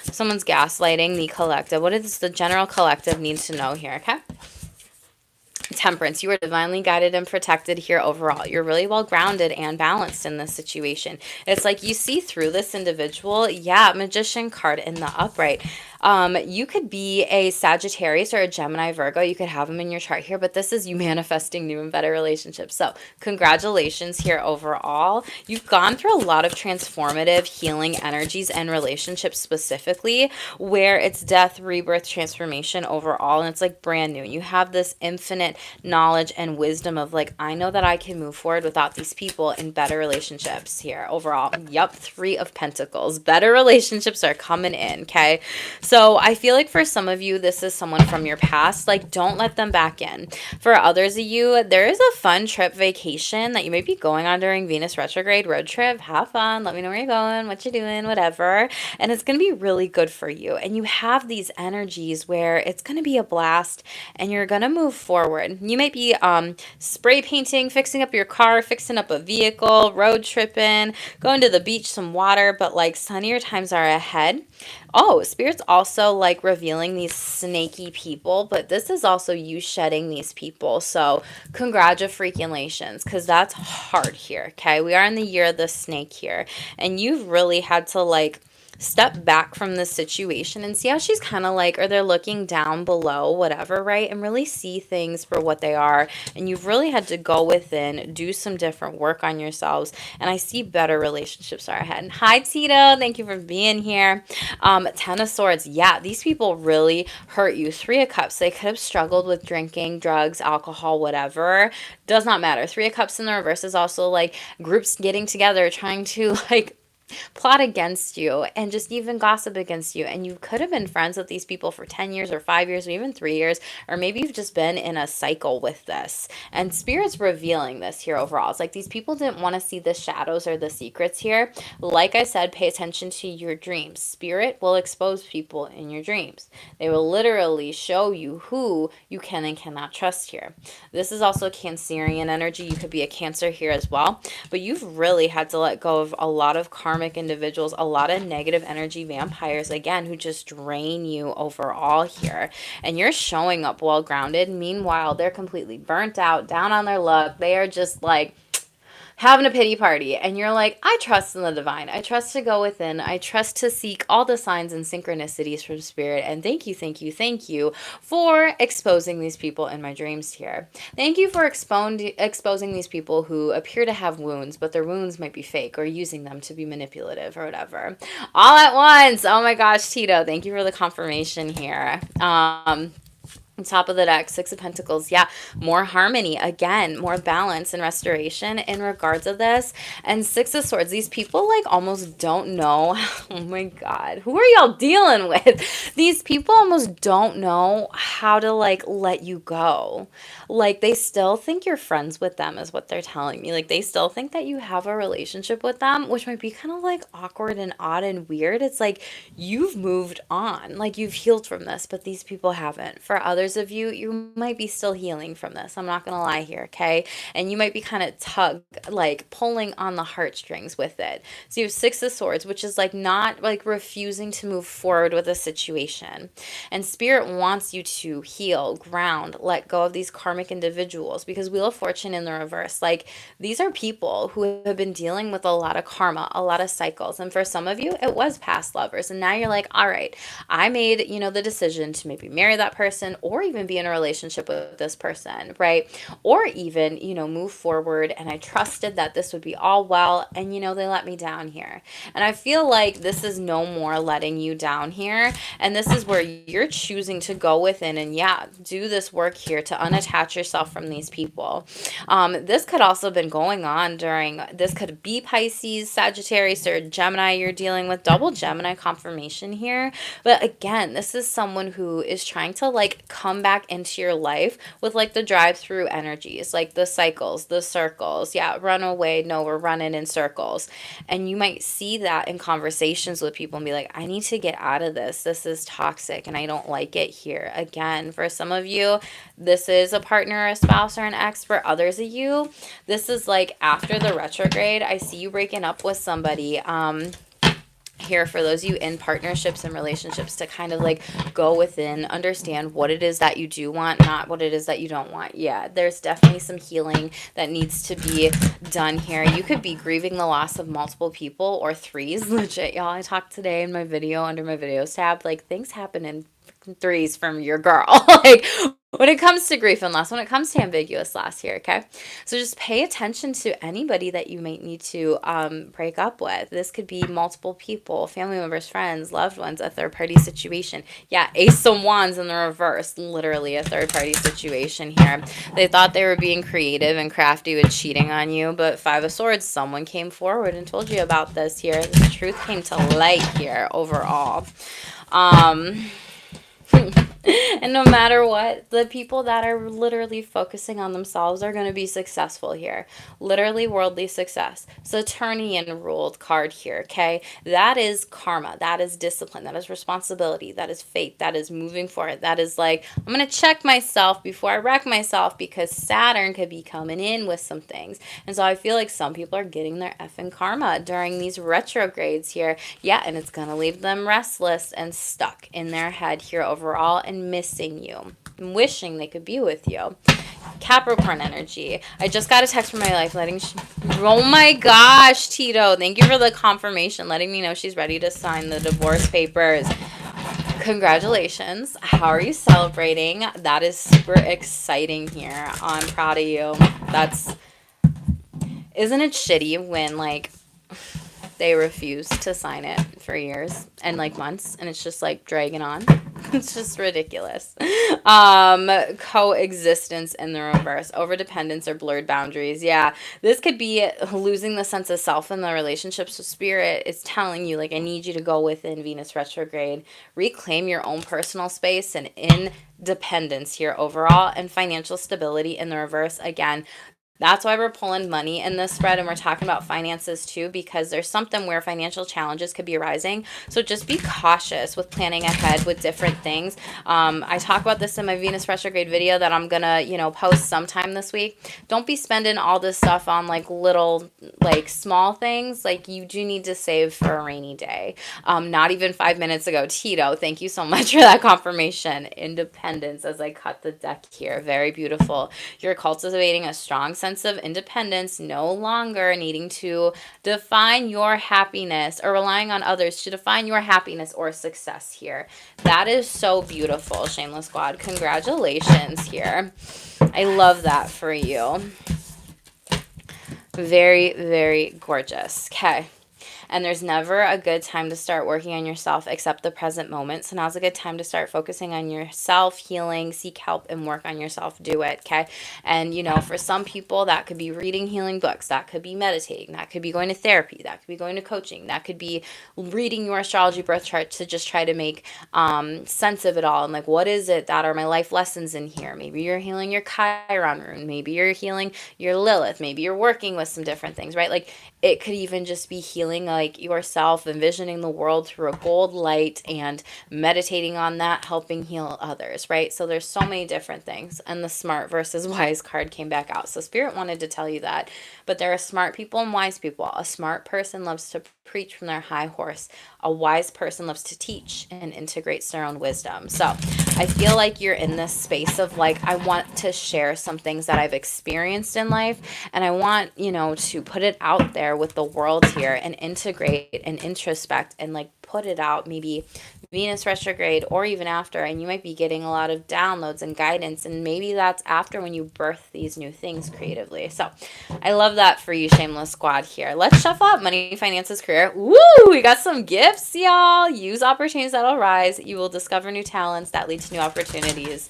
someone's gaslighting the collective. What does the general collective need to know here, okay? Temperance. You are divinely guided and protected here overall. You're really well grounded and balanced in this situation. It's like you see through this individual. Yeah, Magician card in the upright. You could be a Sagittarius or a Gemini, Virgo. You could have them in your chart here, but this is you manifesting new and better relationships. So congratulations here overall. You've gone through a lot of transformative healing energies and relationships specifically where it's death, rebirth, transformation overall. And it's like brand new. You have this infinite knowledge and wisdom of like, I know that I can move forward without these people in better relationships here overall. Yup. Three of Pentacles. Better relationships are coming in. Okay. So I feel like for some of you, this is someone from your past. Like, don't let them back in. For others of you, there is a fun trip vacation that you may be going on during Venus retrograde. Road trip. Have fun. Let me know where you're going, what you're doing, whatever. And it's going to be really good for you. And you have these energies where it's going to be a blast and you're going to move forward. You might be spray painting, fixing up your car, fixing up a vehicle, road tripping, going to the beach, some water, but like sunnier times are ahead. Oh, Spirit's also like revealing these snaky people, but this is also you shedding these people. So congratulations, because that's hard here, okay? We are in the year of the snake here, and you've really had to like step back from this situation and see how she's kind of like, or they're looking down below, whatever, right? And really see things for what they are. And you've really had to go within, do some different work on yourselves. And I see better relationships are ahead. And hi, Tito. Thank you for being here. Ten of Swords. Yeah, these people really hurt you. Three of Cups. They could have struggled with drinking, drugs, alcohol, whatever. Does not matter. Three of Cups in the reverse is also like groups getting together, trying to like plot against you and just even gossip against you. And you could have been friends with these people for 10 years or 5 years or even 3 years, or maybe you've just been in a cycle with this. And Spirit's revealing this here overall. It's like these people didn't want to see the shadows or the secrets here. Like I said, pay attention to your dreams. Spirit will expose people in your dreams. They will literally show you who you can and cannot trust here. This is also Cancerian energy. You could be a Cancer here as well, but you've really had to let go of a lot of karmic individuals, a lot of negative energy vampires, again, who just drain you overall here. And you're showing up well grounded. Meanwhile, they're completely burnt out, down on their luck. They are just like having a pity party. And you're like, I trust in the divine. I trust to go within. I trust to seek all the signs and synchronicities from Spirit. And thank you for exposing these people in my dreams here. Thank you for exposing these people who appear to have wounds, but their wounds might be fake, or using them to be manipulative or whatever. All at once. Oh my gosh, Tito, thank you for the confirmation here. Top of the deck, Six of Pentacles. Yeah, more harmony. Again, more balance and restoration in regards of this. And Six of Swords. These people like almost don't know. Oh my God. Who are y'all dealing with? These people almost don't know how to like let you go. Like they still think you're friends with them is what they're telling me. Like they still think that you have a relationship with them, which might be kind of like awkward and odd and weird. It's like you've moved on. Like you've healed from this, but these people haven't. For others of you, you might be still healing from this. I'm not going to lie here, okay? And you might be kind of like pulling on the heartstrings with it. So you have Six of Swords, which is like not like refusing to move forward with a situation. And Spirit wants you to heal, ground, let go of these karmic individuals, because Wheel of Fortune in the reverse, like these are people who have been dealing with a lot of karma, a lot of cycles. And for some of you, it was past lovers. And now you're like, all right, I made, the decision to maybe marry that person or even be in a relationship with this person, right? Or even, move forward. And I trusted that this would be all well. And, they let me down here. And I feel like this is no more letting you down here. And this is where you're choosing to go within and, do this work here to unattach yourself from these people. This could also have been going on this could be Pisces, Sagittarius, or Gemini you're dealing with. Double Gemini confirmation here. But again, this is someone who is trying to like come back into your life with like the drive-through energies, like the cycles, the circles. Yeah, run away. No, we're running in circles. And you might see that in conversations with people and be like, I need to get out of this. This is toxic and I don't like it here. Again, for some of you, this is a partner, a spouse, or an ex. For others of you, this is like after the retrograde. I see you breaking up with somebody. Here for those of you in partnerships and relationships to kind of like go within, understand what it is that you do want, not what it is that you don't want. Yeah, there's definitely some healing that needs to be done here. You could be grieving the loss of multiple people or threes. Legit, y'all. I talked today in my video under my videos tab, like things happen in threes from your girl. Like when it comes to grief and loss, when it comes to ambiguous loss here, okay? So just pay attention to anybody that you might need to break up with. This could be multiple people, family members, friends, loved ones, a third-party situation. Yeah, Ace of Wands in the reverse, literally a third-party situation here. They thought they were being creative and crafty with cheating on you, but Five of Swords, someone came forward and told you about this here. The truth came to light here overall. And no matter what, the people that are literally focusing on themselves are going to be successful here. Literally worldly success. Saturnian ruled card here, okay? That is karma. That is discipline. That is responsibility. That is fate. That is moving forward. That is like, I'm going to check myself before I wreck myself, because Saturn could be coming in with some things. And so I feel like some people are getting their effing karma during these retrogrades here. Yeah, and it's going to leave them restless and stuck in their head here overall, and missing you, wishing they could be with you. Capricorn energy. I just got a text from my life oh my gosh, Tito, thank you for the confirmation, letting me know she's ready to sign the divorce papers. Congratulations. How are you celebrating? That is super exciting here. I'm proud of you. Isn't it shitty when like they refuse to sign it for years and like months, and it's just like dragging on? It's just ridiculous. Coexistence in the reverse. Overdependence or blurred boundaries. Yeah, this could be losing the sense of self in the relationships. So Spirit is telling you, like, I need you to go within Venus retrograde. Reclaim your own personal space and independence here overall. And financial stability in the reverse. Again, that's why we're pulling money in this spread, and we're talking about finances too, because there's something where financial challenges could be arising. So just be cautious with planning ahead with different things. I talk about this in my Venus retrograde video that I'm gonna, post sometime this week. Don't be spending all this stuff on like little, like small things. Like you do need to save for a rainy day. Not even 5 minutes ago, Tito, thank you so much for that confirmation. Independence as I cut the deck here. Very beautiful. You're cultivating a strong sense of independence, no longer needing to define your happiness or relying on others to define your happiness or success here. That is so beautiful, Shameless Squad. Congratulations here. I love that for you. Very, very gorgeous. Okay. And there's never a good time to start working on yourself except the present moment. So now's a good time to start focusing on yourself, healing, seek help, and work on yourself. Do it, okay? And, for some people, that could be reading healing books. That could be meditating. That could be going to therapy. That could be going to coaching. That could be reading your astrology birth chart to just try to make sense of it all. And like, what is it that are my life lessons in here? Maybe you're healing your Chiron rune. Maybe you're healing your Lilith. Maybe you're working with some different things, right? Like, it could even just be healing like yourself, envisioning the world through a gold light and meditating on that, helping heal others, right? So there's so many different things. And the smart versus wise card came back out. So Spirit wanted to tell you that. But there are smart people and wise people. A smart person loves to preach from their high horse. A wise person loves to teach and integrates their own wisdom. So I feel like you're in this space of like, I want to share some things that I've experienced in life, and I want, to put it out there with the world here and integrate and introspect and like put it out, maybe Venus retrograde or even after, and you might be getting a lot of downloads and guidance, and maybe that's after when you birth these new things creatively. So I love that for you, Shameless Squad here. Let's shuffle up money, finances, career. Woo! We got some gifts, y'all. Use opportunities that'll rise. You will discover new talents that lead to new opportunities.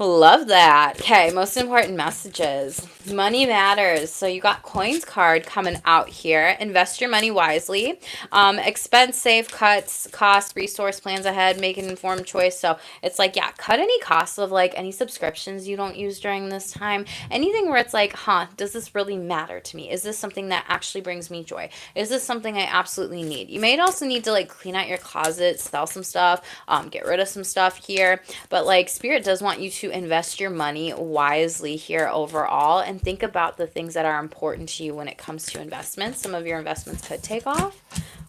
Love that. Okay, most important messages. Money matters. So you got coins card coming out here. Invest your money wisely. Expense, save, cuts, cost, resource plans ahead. Make an informed choice. So it's like, yeah, cut any costs of like any subscriptions you don't use during this time. Anything where it's like, does this really matter to me? Is this something that actually brings me joy? Is this something I absolutely need? You may also need to like clean out your closet, sell some stuff, get rid of some stuff here. But like Spirit does want you to invest your money wisely here overall, and think about the things that are important to you when it comes to investments. Some of your investments could take off.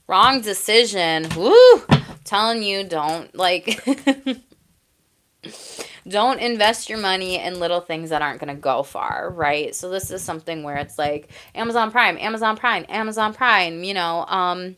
Wrong decision. Woo! I'm telling you, don't like don't invest your money in little things that aren't going to go far, right? So this is something where it's like Amazon Prime, Amazon Prime, Amazon Prime,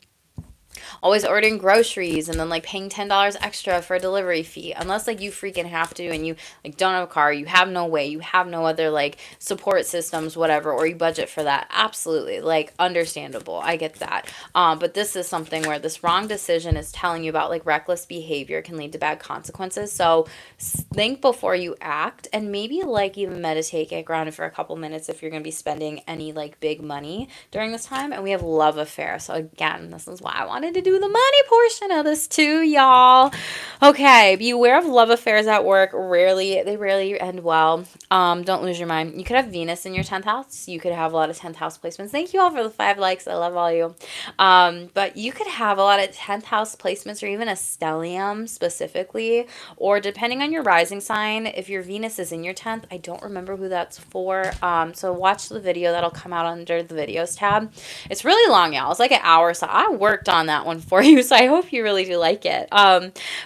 always ordering groceries and then like paying $10 extra for a delivery fee, unless like you freaking have to and you like don't have a car, you have no way, you have no other like support systems, whatever, or you budget for that. Absolutely, like understandable. I get that. But this is something where this wrong decision is telling you about like reckless behavior can lead to bad consequences. So think before you act, and maybe like even meditate, get grounded for a couple minutes if you're going to be spending any like big money during this time. And we have love affair. So again, this is why I wanted to do the money portion of this too, y'all. Okay, beware of love affairs at work. They rarely end well. Don't lose your mind. You could have Venus in your 10th house. You could have a lot of 10th house placements. Thank you all for the 5 likes. I love all you. But you could have a lot of 10th house placements, or even a stellium specifically, or depending on your rising sign, if your Venus is in your 10th, I don't remember who that's for. So watch the video that'll come out under the videos tab. It's really long, y'all. It's like an hour, so I worked on that one for you, so I hope you really do like it.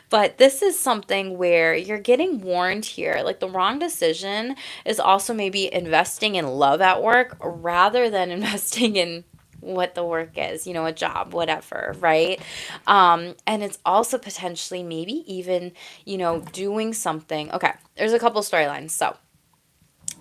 But this is something where you're getting warned here. Like the wrong decision is also maybe investing in love at work rather than investing in what the work is, a job, whatever, right? And it's also potentially maybe even, doing something. Okay, there's a couple storylines. So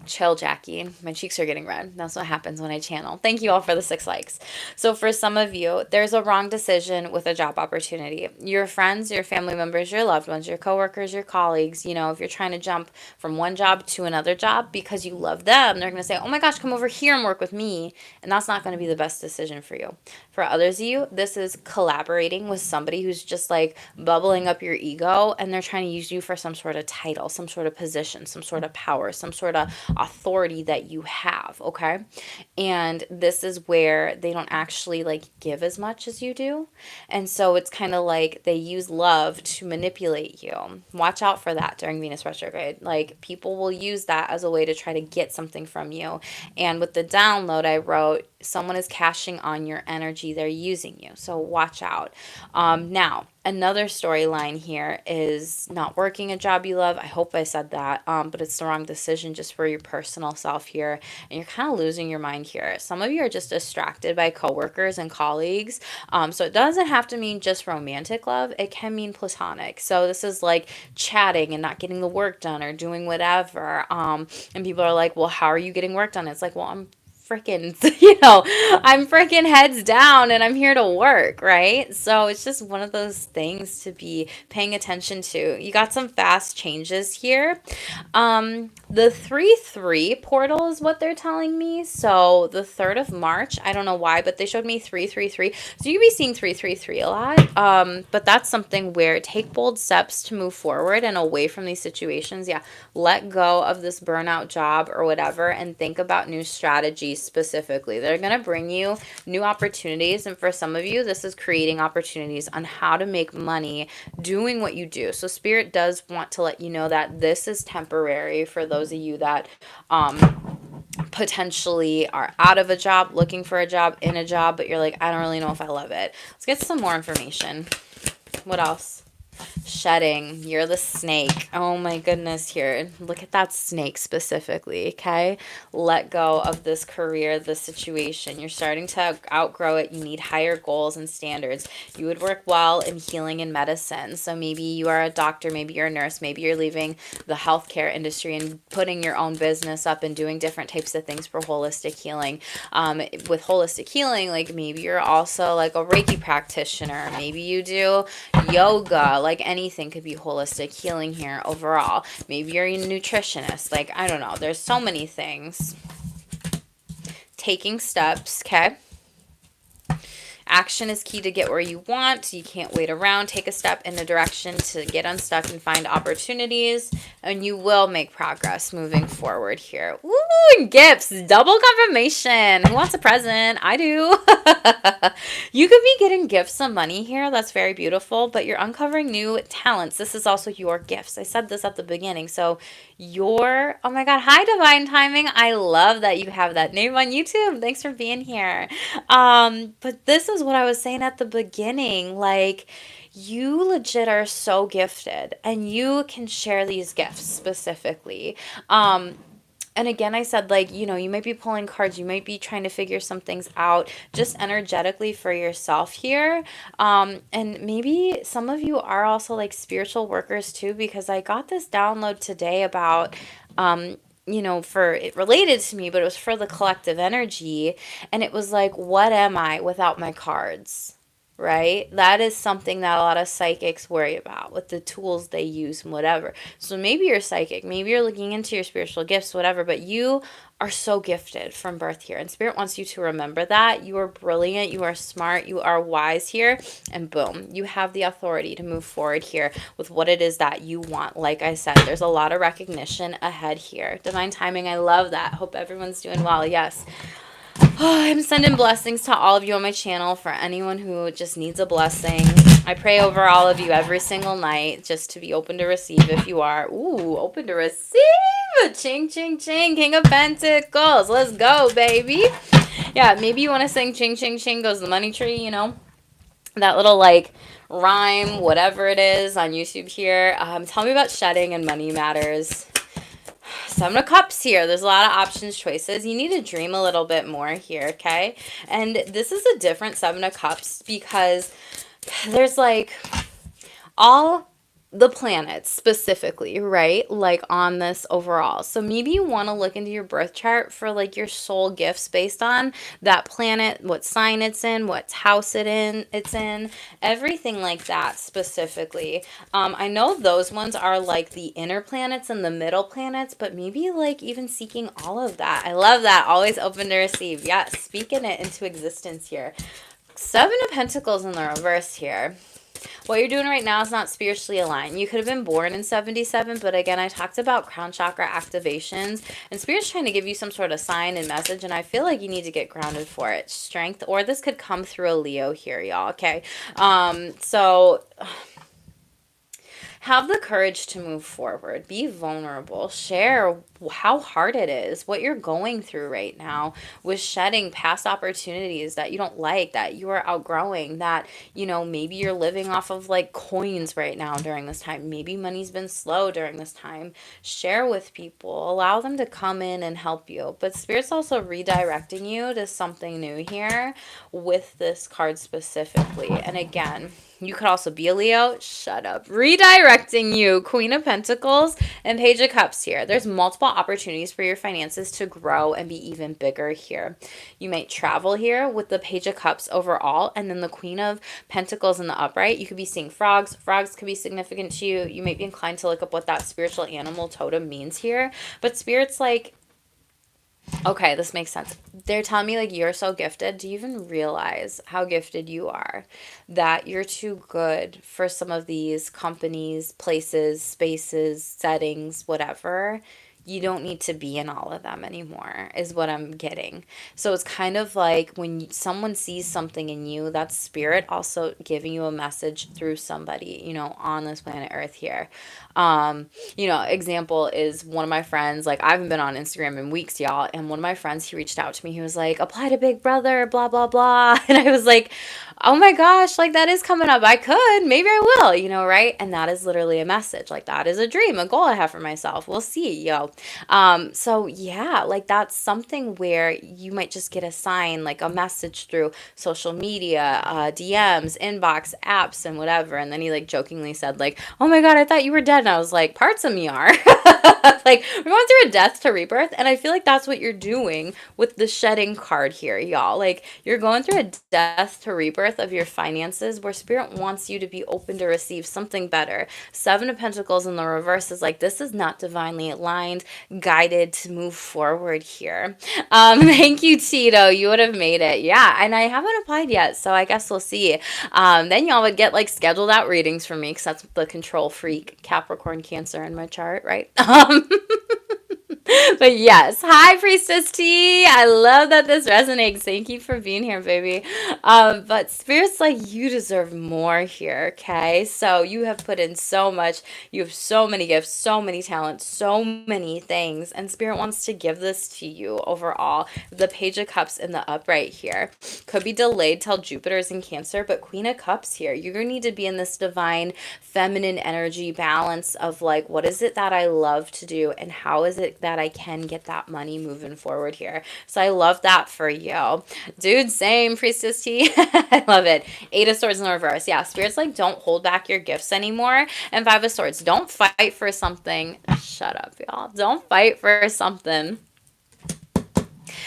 chill, Jackie. My cheeks are getting red. That's what happens when I channel. Thank you all for the 6 likes. So for some of you, there's a wrong decision with a job opportunity. Your friends, your family members, your loved ones, your coworkers, your colleagues, if you're trying to jump from one job to another job because you love them, they're going to say, oh my gosh, come over here and work with me. And that's not going to be the best decision for you. For others of you, this is collaborating with somebody who's just like bubbling up your ego, and they're trying to use you for some sort of title, some sort of position, some sort of power, some sort of authority that you have, okay? And this is where they don't actually like give as much as you do. And so it's kind of like they use love to manipulate you. Watch out for that during Venus retrograde. Like people will use that as a way to try to get something from you. And with the download I wrote, someone is cashing on your energy. They're using you. So watch out. Now, another storyline here is not working a job you love. I hope I said that, but it's the wrong decision just for your personal self here. And you're kind of losing your mind here. Some of you are just distracted by coworkers and colleagues. So it doesn't have to mean just romantic love. It can mean platonic. So this is like chatting and not getting the work done or doing whatever. And people are like, well, how are you getting work done? It's like, well, I'm freaking, I'm freaking heads down and I'm here to work, right? So it's just one of those things to be paying attention to. You got some fast changes here. The 3-3 portal is what they're telling me. So the 3rd of March, I don't know why, but they showed me 3-3-3. So you could be seeing 3-3-3 a lot. But that's something where take bold steps to move forward and away from these situations. Yeah, let go of this burnout job or whatever and think about new strategies specifically. They're going to bring you new opportunities. And for some of you, this is creating opportunities on how to make money doing what you do. So Spirit does want to let you know that this is temporary for those of you that potentially are out of a job, looking for a job, in a job, but you're like, I don't really know if I love it. Let's get some more information. What else? Shedding. You're the snake. Oh my goodness, here. Look at that snake specifically, okay? Let go of this career, this situation. You're starting to outgrow it. You need higher goals and standards. You would work well in healing and medicine. So maybe you are a doctor, maybe you're a nurse, maybe you're leaving the healthcare industry and putting your own business up and doing different types of things for holistic healing. With holistic healing, like maybe you're also like a Reiki practitioner. Maybe you do yoga, like anything could be holistic healing here overall. Maybe you're a nutritionist. Like, I don't know. There's so many things. Taking steps, okay? Action is key to get where you want. You can't wait around. Take a step in the direction to get unstuck and find opportunities, and you will make progress moving forward here. Ooh, gifts, double confirmation. Who wants a present? I do. You could be getting gifts of money here. That's very beautiful, but you're uncovering new talents. This is also your gifts. I said this at the beginning. So oh my God, hi, Divine Timing. I love that you have that name on YouTube. Thanks for being here. But this is what I was saying at the beginning. Like, you legit are so gifted and you can share these gifts specifically. And again, I said, like, you might be pulling cards. You might be trying to figure some things out just energetically for yourself here. And maybe some of you are also like spiritual workers too, because I got this download today about, for it related to me, but it was for the collective energy. And it was like, what am I without my cards? Right? That is something that a lot of psychics worry about with the tools they use and whatever. So maybe you're psychic, maybe you're looking into your spiritual gifts, whatever, but you are so gifted from birth here. And Spirit wants you to remember that. You are brilliant, you are smart, you are wise here, and boom, you have the authority to move forward here with what it is that you want. Like I said, there's a lot of recognition ahead here. Divine timing, I love that. Hope everyone's doing well. Yes. I'm sending blessings to all of you on my channel for anyone who just needs a blessing. I pray over all of you every single night just to be open to receive if you are. Ooh, open to receive. Ching, ching, ching. King of Pentacles. Let's go, baby. Yeah, maybe you want to sing ching, ching, ching goes the money tree, that little like rhyme, whatever it is on YouTube here. Tell me about shedding and money matters. Seven of Cups here. There's a lot of options, choices. You need to dream a little bit more here, okay? And this is a different Seven of Cups because there's like all the planets specifically, right? Like on this overall. So maybe you want to look into your birth chart for like your soul gifts based on that planet, what sign it's in, what house it's in, everything like that specifically. I know those ones are like the inner planets and the middle planets, but maybe like even seeking all of that. I love that. Always open to receive. Yes, speaking it into existence here. Seven of Pentacles in the reverse here. What you're doing right now is not spiritually aligned. You could have been born in 77, but again, I talked about crown chakra activations, and Spirit's trying to give you some sort of sign and message, and I feel like you need to get grounded for it. Strength, or this could come through a Leo here, y'all, okay? So have the courage to move forward. Be vulnerable. Share how hard it is, what you're going through right now with shedding past opportunities that you don't like, that you are outgrowing, that, maybe you're living off of like coins right now during this time. Maybe money's been slow during this time. Share with people. Allow them to come in and help you. But Spirit's also redirecting you to something new here with this card specifically. And again, You could also be a Leo. Shut up. Redirecting you. Queen of Pentacles and Page of Cups here. There's multiple opportunities for your finances to grow and be even bigger here. You might travel here with the Page of Cups overall, and then the Queen of Pentacles in the upright. You could be seeing frogs. Frogs could be significant to you. You might be inclined to look up what that spiritual animal totem means here. But Spirit's like, okay, this makes sense. They're telling me like you're so gifted. Do you even realize how gifted you are? That you're too good for some of these companies, places, spaces, settings, whatever. You don't need to be in all of them anymore, is what I'm getting. So it's kind of like when someone sees something in you, that's spirit also giving you a message through somebody, you know, on this planet Earth here. You know, example is one of my friends, like I haven't been on Instagram in weeks, y'all, and one of my friends, he reached out to me. He was like, apply to Big Brother, blah, blah, blah. And I was like, oh my gosh, like that is coming up. I could, maybe I will, you know, right? And that is literally a message. Like that is a dream, a goal I have for myself. We'll see, yo. So yeah, like that's something where you might just get a sign, like a message through social media, DMs, inbox, apps, and whatever. And then he like jokingly said like, oh my God, I thought you were dead. And I was like, parts of me are. Like we're going through a death to rebirth. And I feel like that's what you're doing with the shedding card here, y'all. Like you're going through a death to rebirth of your finances where spirit wants you to be open to receive something better. Seven of Pentacles in the reverse is like, this is not divinely aligned, guided to move forward here. Thank you, Tito. You would have made it. Yeah. And I haven't applied yet. So I guess we'll see. Then y'all would get like scheduled out readings from me because that's the control freak Capricorn Cancer in my chart, right? But yes, hi Priestess T. I love that this resonates. Thank you for being here, baby. But Spirit's like, you deserve more here, okay? So you have put in so much. You have so many gifts, so many talents, so many things. And Spirit wants to give this to you overall. The Page of Cups in the upright here. Could be delayed till Jupiter's in Cancer, but Queen of Cups here. You're going to need to be in this divine feminine energy balance of like, what is it that I love to do and how is it that I can get that money moving forward here. So I love that for you. Dude, same, Priestess T. I love it. Eight of Swords in the reverse. Yeah, Spirit's like, don't hold back your gifts anymore. And Five of Swords, don't fight for something. Shut up, y'all. Don't fight for something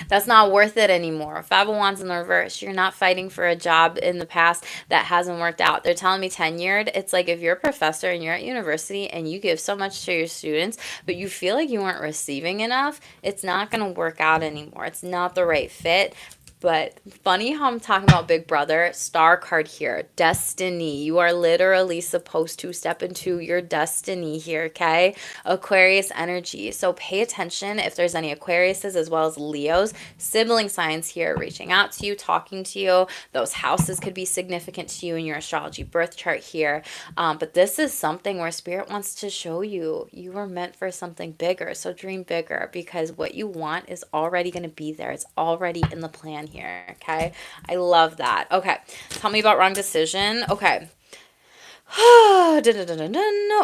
that's not worth it anymore. Five of Wands in the reverse. You're not fighting for a job in the past that hasn't worked out. They're telling me tenured. It's like if you're a professor and you're at university and you give so much to your students, but you feel like you weren't receiving enough, it's not going to work out anymore. It's not the right fit. But funny how I'm talking about Big Brother. Star card here. Destiny. You are literally supposed to step into your destiny here, okay? Aquarius energy. So pay attention if there's any Aquariuses as well as Leos. Sibling signs here reaching out to you, talking to you. Those houses could be significant to you in your astrology birth chart here. But this is something where Spirit wants to show you you were meant for something bigger. So dream bigger because what you want is already going to be there. It's already in the plan here, okay? I love that. Okay, tell me about wrong decision. Okay.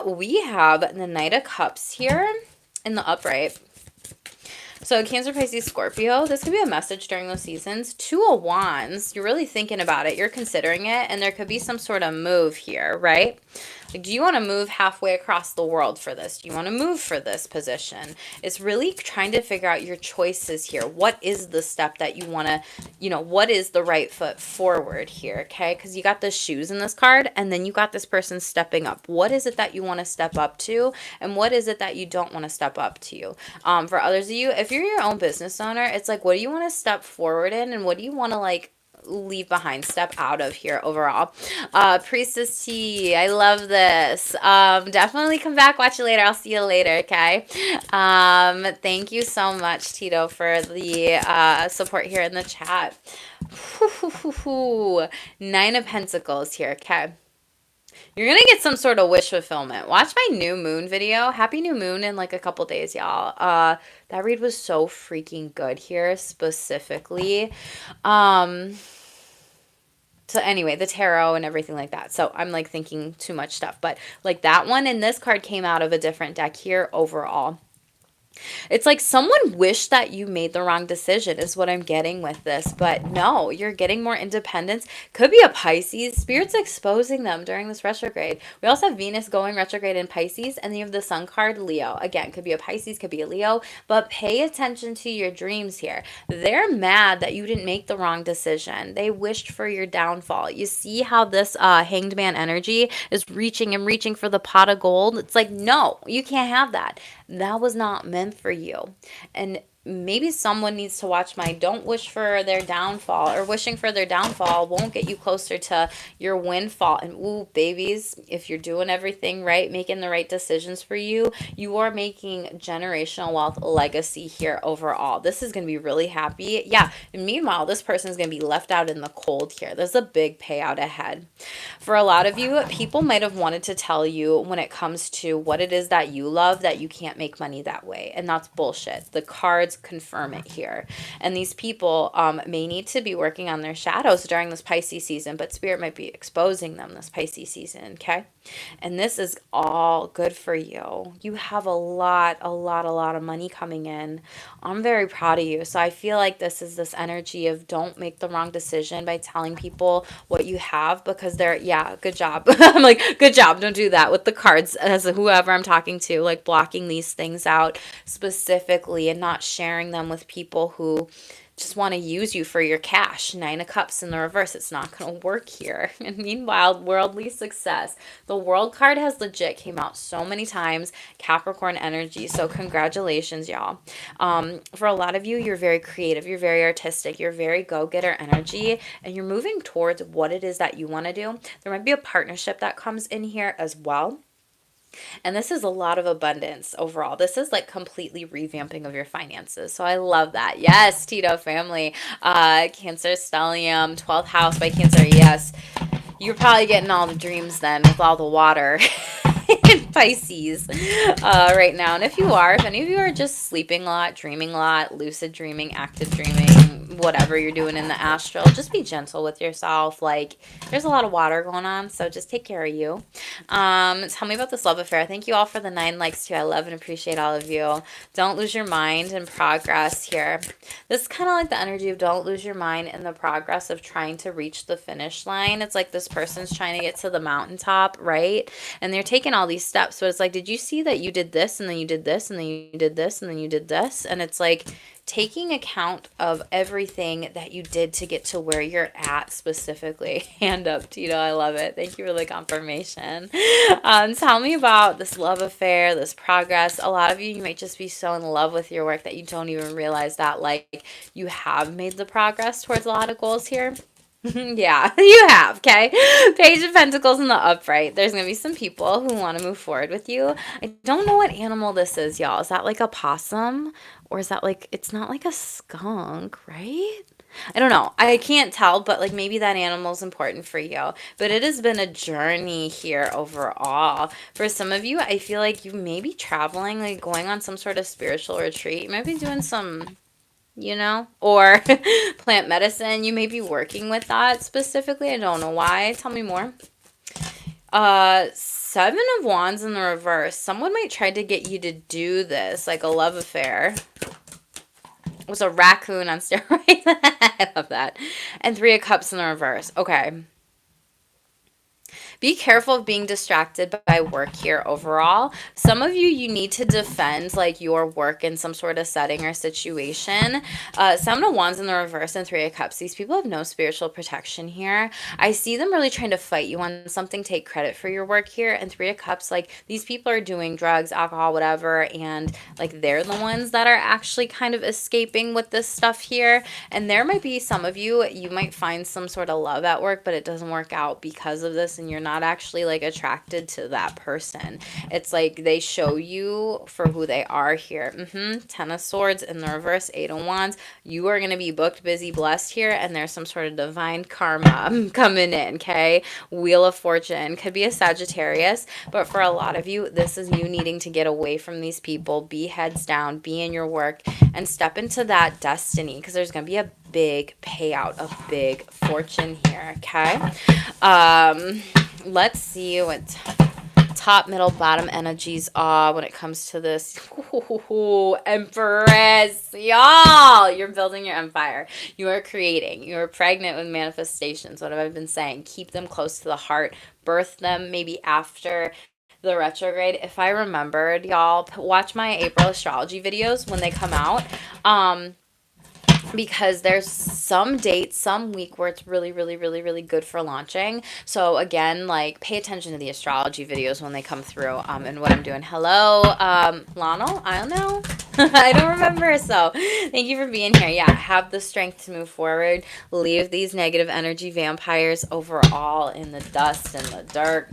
We have the Knight of Cups here in the upright. So Cancer, Pisces, Scorpio, this could be a message during those seasons. Two of Wands, you're really thinking about it. You're considering it, and there could be some sort of move here, right? Like, do you want to move halfway across the world for this? Do you want to move for this position? It's really trying to figure out your choices here. What is the step that you want to, you know, what is the right foot forward here, okay? Because you got the shoes in this card, and then you got this person stepping up. What is it that you want to step up to, and what is it that you don't want to step up to? For others of you, if you're your own business owner, it's like, what do you want to step forward in, and what do you want to, like, leave behind, step out of here overall. Priestess T, I love this. Definitely come back, watch you later. I'll see you later, okay? Thank you so much, Tito, for the support here in the chat. Nine of Pentacles here, okay? You're going to get some sort of wish fulfillment. Watch my new moon video. Happy new moon in like a couple days, y'all. That read was so freaking good here specifically. So anyway, the tarot and everything like that. So I'm like thinking too much stuff. But like that one and this card came out of a different deck here overall. It's like someone wished that you made the wrong decision, is what I'm getting with this. But no, you're getting more independence. Could be a Pisces. Spirit's exposing them during this retrograde. We also have Venus going retrograde in Pisces, and then you have the Sun card, Leo. Again, could be a Pisces, could be a Leo, but pay attention to your dreams here. They're mad that you didn't make the wrong decision. They wished for your downfall. You see how this hanged man energy is reaching and reaching for the pot of gold? It's like, no, you can't have that. That was not meant for you. And maybe someone needs to watch my don't wish for their downfall, or wishing for their downfall won't get you closer to your windfall. And ooh, babies, if you're doing everything right, making the right decisions for you, you are making generational wealth legacy here overall. This is going to be really happy. Yeah. And meanwhile, this person is going to be left out in the cold here. There's a big payout ahead. For a lot of you, people might have wanted to tell you when it comes to what it is that you love that you can't make money that way. And that's bullshit. The cards confirm it here. And these people may need to be working on their shadows during this Pisces season, but Spirit might be exposing them this Pisces season, okay? And this is all good for you. You have a lot of money coming in. I'm very proud of you. So I feel like this is this energy of don't make the wrong decision by telling people what you have, because they're, yeah, good job. I'm like, good job. Don't do that with the cards as whoever I'm talking to, like blocking these things out specifically and not sharing them with people who just want to use you for your cash. Nine of Cups in the reverse. It's not going to work here. And meanwhile, worldly success. The World card has legit came out so many times. Capricorn energy. So congratulations, y'all. For a lot of you, you're very creative. You're very artistic. You're very go-getter energy. And you're moving towards what it is that you want to do. There might be a partnership that comes in here as well. And this is a lot of abundance overall. This is like completely revamping of your finances. So I love that. Yes, Tito family. Cancer stellium, 12th house by Cancer. Yes. You're probably getting all the dreams then with all the water in Pisces right now. And if any of you are just sleeping a lot, dreaming a lot, lucid dreaming, active dreaming, whatever you're doing in the astral, just be gentle with yourself. Like, there's a lot of water going on, so just take care of you. Tell me about this love affair. Thank you all for the 9 likes too. I love and appreciate all of you. Don't lose your mind in progress here. This is kind of like the energy of don't lose your mind in the progress of trying to reach the finish line. It's like this person's trying to get to the mountaintop, right? And they're taking all these steps. So it's like, did you see that you did this, and then you did this, and then you did this, and then you did this? And it's like taking account of everything that you did to get to where you're at specifically. Hand up, Tito. I love it. Thank you for the confirmation. Tell me about this love affair, this progress. A lot of you might just be so in love with your work that you don't even realize that, like, you have made the progress towards a lot of goals here. Yeah, you have, okay? Page of Pentacles in the upright. There's going to be some people who want to move forward with you. I don't know what animal this is, y'all. Is that like a possum? Or is that like, it's not like a skunk, right? I don't know. I can't tell, but like maybe that animal is important for you. But it has been a journey here overall. For some of you, I feel like you may be traveling, like going on some sort of spiritual retreat. You might be doing some, or plant medicine. You may be working with that specifically. I don't know why. Tell me more. 7 of Wands in the reverse. Someone might try to get you to do this, like a love affair. It was a raccoon on steroids. I love that. And 3 of Cups in the reverse. Okay. Be careful of being distracted by work here overall. Some of you need to defend like your work in some sort of setting or situation. 7 of Wands in the reverse and 3 of Cups. These people have no spiritual protection here. I see them really trying to fight you on something, take credit for your work here. And 3 of Cups, like these people are doing drugs, alcohol, whatever. And like they're the ones that are actually kind of escaping with this stuff here. And there might be some of you, you might find some sort of love at work, but it doesn't work out because of this. And you're not actually like attracted to that person. It's like they show you for who they are here. 10 of Swords in the reverse, 8 of Wands. You are going to be booked, busy, blessed here, and there's some sort of divine karma coming in, okay? Wheel of Fortune. Could be a Sagittarius, but for a lot of you, this is you needing to get away from these people, be heads down, be in your work, and step into that destiny, because there's going to be a big payout, a big fortune here, okay? Let's see what top, middle, bottom energies are when it comes to this. Ooh, Empress, y'all, you're building your empire. You are creating. You are pregnant with manifestations. What have I been saying? Keep them close to the heart. Birth them maybe after the retrograde. If I remembered, y'all, watch my April astrology videos when they come out. Because there's some dates, some week where it's really, really, really, really good for launching. So again, like pay attention to the astrology videos when they come through, and what I'm doing. Hello, Lionel, I don't know. I don't remember. So thank you for being here. Yeah, have the strength to move forward. Leave these negative energy vampires overall in the dust and the dirt.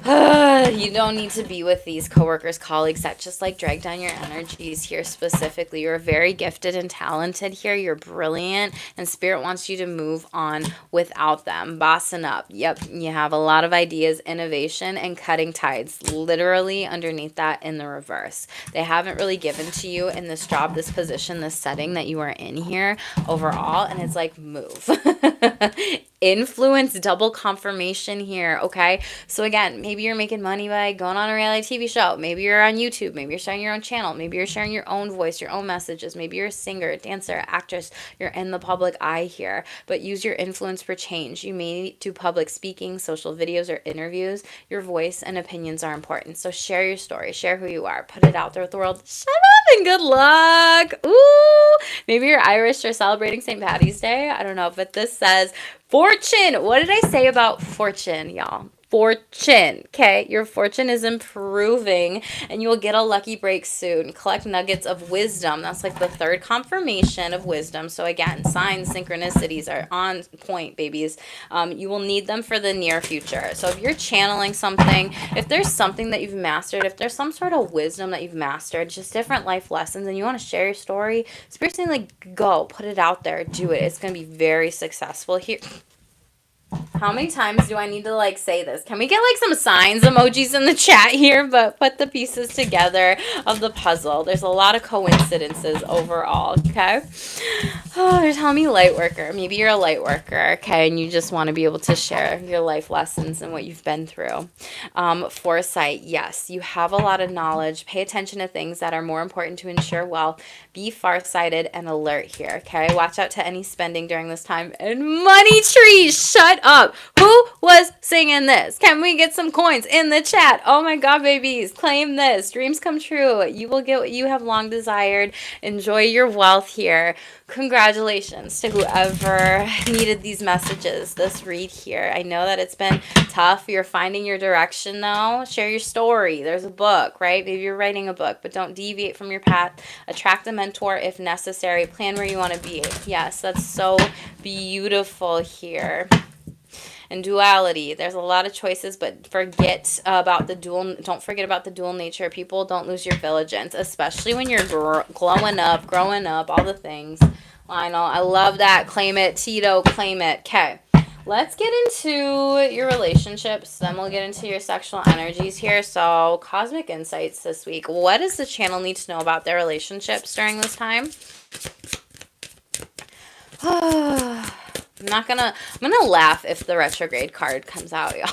You don't need to be with these coworkers, colleagues that just like drag down your energies here specifically. You're very gifted and talented here. You're brilliant, and Spirit wants you to move on without them. Bossing up. Yep, you have a lot of ideas, innovation, and cutting tides literally underneath that in the reverse. They haven't really given to you in this job, this position, this setting that you are in here overall, and it's like move. Influence, double confirmation here. Okay, so again, maybe you're making money by going on a reality TV show. Maybe you're on YouTube. Maybe you're starting your own channel. Maybe you're sharing your own voice, your own messages. Maybe you're a singer, dancer, actress. You're in the public eye here, but use your influence for change. You may do public speaking, social videos, or interviews. Your voice and opinions are important, so share your story, share who you are, put it out there with the world. Shut up and good luck. Ooh, maybe you're Irish or celebrating St. Patty's Day. I don't know, but this says fortune. What did I say about fortune, y'all? Fortune. Okay, your fortune is improving and you will get a lucky break soon. Collect nuggets of wisdom. That's like the third confirmation of wisdom. So again, signs, synchronicities are on point, babies. You will need them for the near future. So if you're channeling something, if there's something that you've mastered, if there's some sort of wisdom that you've mastered, just different life lessons, and you want to share your story, Spirit's saying like, go, put it out there, do it. It's going to be very successful here. How many times do I need to like say this? Can we get like some signs emojis in the chat here? But put the pieces together of the puzzle. There's a lot of coincidences overall, okay? Oh, they're telling me light worker. Maybe you're a light worker, okay? And you just want to be able to share your life lessons and what you've been through. Foresight, yes. You have a lot of knowledge. Pay attention to things that are more important to ensure wealth. Be farsighted and alert here, okay? Watch out to any spending during this time. And money trees, shut up. Who was singing this? Can we get some coins in the chat? Oh my God, babies, claim this. Dreams come true. You will get what you have long desired. Enjoy your wealth here. Congratulations to whoever needed these messages, this read here. I know that it's been tough. You're finding your direction though. Share your story. There's a book, right? Maybe you're writing a book, but don't deviate from your path. Attract a mentor if necessary. Plan where you want to be. Yes, that's so beautiful here. And duality, there's a lot of choices, but forget about the dual. Don't forget about the dual nature. People, don't lose your vigilance, especially when you're growing up, all the things. Lionel, I love that. Claim it. Tito, claim it. Okay, let's get into your relationships. Then we'll get into your sexual energies here. So cosmic insights this week. What does the channel need to know about their relationships during this time? I'm gonna laugh if the retrograde card comes out, y'all.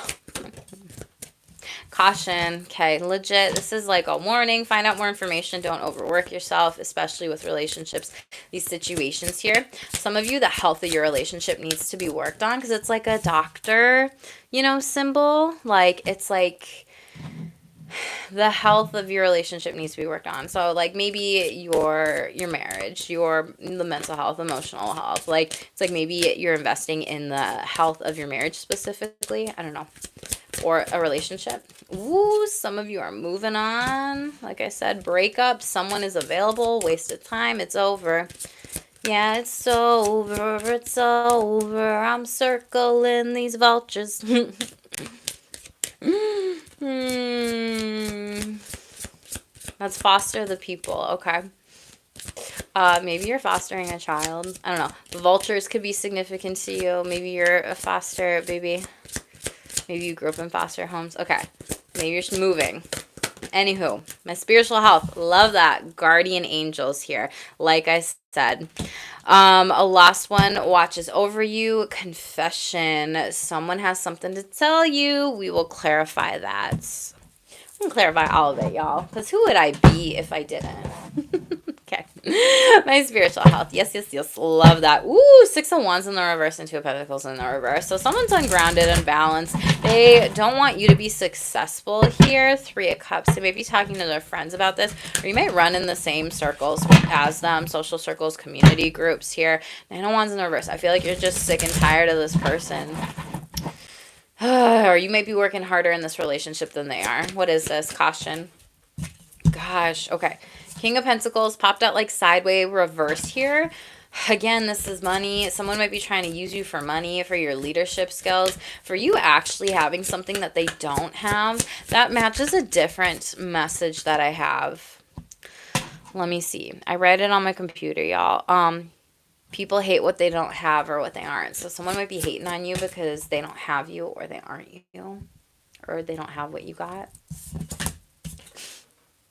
Caution. Okay, legit. This is like a warning. Find out more information. Don't overwork yourself, especially with relationships, these situations here. Some of you, the health of your relationship needs to be worked on because it's like a doctor, symbol. Like, it's like the health of your relationship needs to be worked on. So like maybe your marriage, the mental health, emotional health, like it's like maybe you're investing in the health of your marriage specifically. I don't know. Or a relationship. Ooh, some of you are moving on. Like I said, breakup, someone is available, wasted time, it's over. Yeah, it's over, it's over. I'm circling these vultures. Let's foster the people, okay? Maybe you're fostering a child. I don't know. The vultures could be significant to you. Maybe you're a foster baby. Maybe you grew up in foster homes. Okay. Maybe you're just moving. Anywho, my spiritual health. Love that. Guardian angels here. Like I said. A last one watches over you. Confession. Someone has something to tell you. We will clarify that. I'm gonna clarify all of it, y'all. Because who would I be if I didn't? Okay. My spiritual health. Yes, yes, yes. Love that. Ooh, 6 of Wands in the reverse and 2 of Pentacles in the reverse. So someone's ungrounded, unbalanced. They don't want you to be successful here. 3 of Cups. They may be talking to their friends about this, or you might run in the same circles as them, social circles, community groups here. 9 of Wands in the reverse. I feel like you're just sick and tired of this person. Or you might be working harder in this relationship than they are. What is this? Caution. Gosh. Okay. King of Pentacles popped out like sideways reverse here. Again, this is money. Someone might be trying to use you for money, for your leadership skills, for you actually having something that they don't have. That matches a different message that I have. Let me see. I read it on my computer, y'all. People hate what they don't have or what they aren't. So someone might be hating on you because they don't have you, or they aren't you, or they don't have what you got.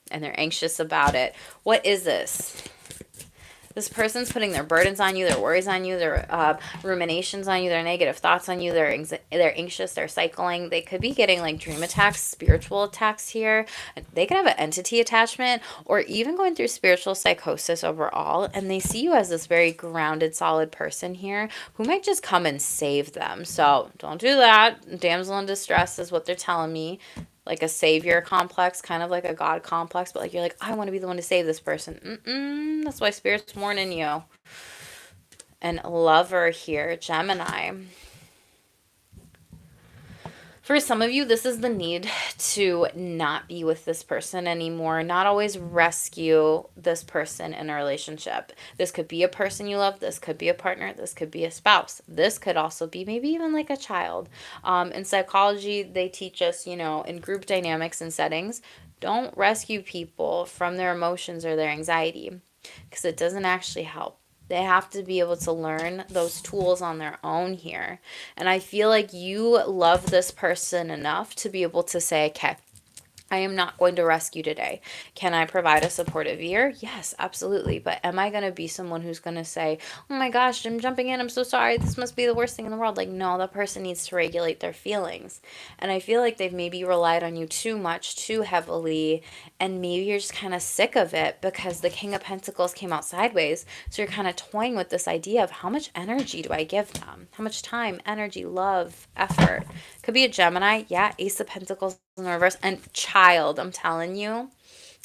And they're anxious about it. What is this? This person's putting their burdens on you, their worries on you, their ruminations on you, their negative thoughts on you. They're anxious, they're cycling. They could be getting like dream attacks, spiritual attacks here. They could have an entity attachment, or even going through spiritual psychosis overall. And they see you as this very grounded, solid person here who might just come and save them. So don't do that. Damsel in distress is what they're telling me. Like a savior complex, kind of like a God complex, but like you're like, I want to be the one to save this person. That's why Spirit's warning you. And Lover here, Gemini. For some of you, this is the need to not be with this person anymore, not always rescue this person in a relationship. This could be a person you love. This could be a partner. This could be a spouse. This could also be maybe even like a child. In psychology, they teach us, in group dynamics and settings, don't rescue people from their emotions or their anxiety, because it doesn't actually help. They have to be able to learn those tools on their own here. And I feel like you love this person enough to be able to say, okay, I am not going to rescue today. Can I provide a supportive ear? Yes, absolutely. But am I going to be someone who's going to say, oh my gosh, I'm jumping in. I'm so sorry. This must be the worst thing in the world. Like, no, that person needs to regulate their feelings. And I feel like they've maybe relied on you too much, too heavily. And maybe you're just kind of sick of it because the King of Pentacles came out sideways. So you're kind of toying with this idea of how much energy do I give them? How much time, energy, love, effort? Could be a Gemini. Yeah, Ace of Pentacles in the reverse. And child, I'm telling you,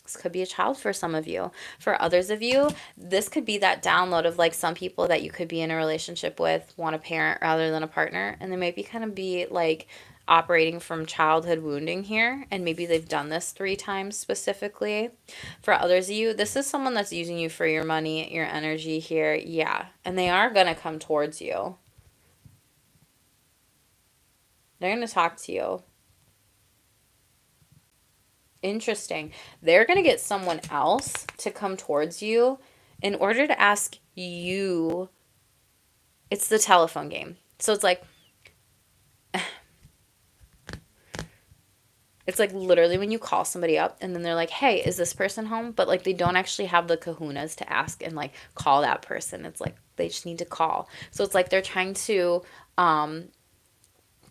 this could be a child for some of you. For others of you, this could be that download of like some people that you could be in a relationship with want a parent rather than a partner. And they maybe kind of be like operating from childhood wounding here. And maybe they've done this 3 times specifically. For others of you, this is someone that's using you for your money, your energy here. Yeah. And they are going to come towards you. They're going to talk to you. Interesting. They're going to get someone else to come towards you in order to ask you. It's the telephone game. So it's like literally when you call somebody up and then they're like, hey, is this person home? But like they don't actually have the kahunas to ask and like call that person. It's like they just need to call. So it's like they're trying to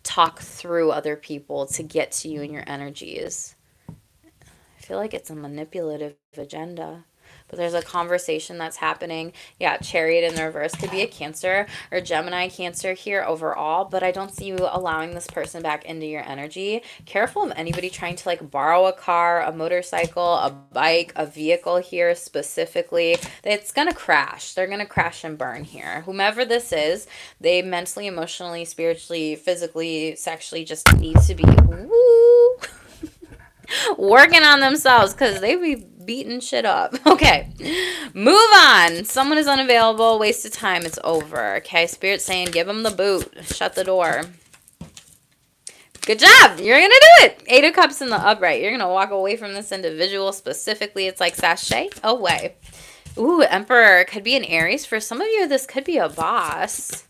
talk through other people to get to you and your energies. I feel like it's a manipulative agenda, but there's a conversation that's happening. Yeah, Chariot in the reverse could be a Cancer or Gemini Cancer here overall, but I don't see you allowing this person back into your energy. Careful of anybody trying to like borrow a car, a motorcycle, a bike, a vehicle here specifically. It's going to crash. They're going to crash and burn here. Whomever this is, they mentally, emotionally, spiritually, physically, sexually just need to be working on themselves because they be beating shit up. Okay, move on. Someone is unavailable. Waste of time. It's over. Okay, Spirit saying give them the boot. Shut the door. Good job. You're going to do it. 8 of Cups in the upright. You're going to walk away from this individual specifically. It's like sashay away. Ooh, Emperor. Could be an Aries. For some of you, this could be a boss.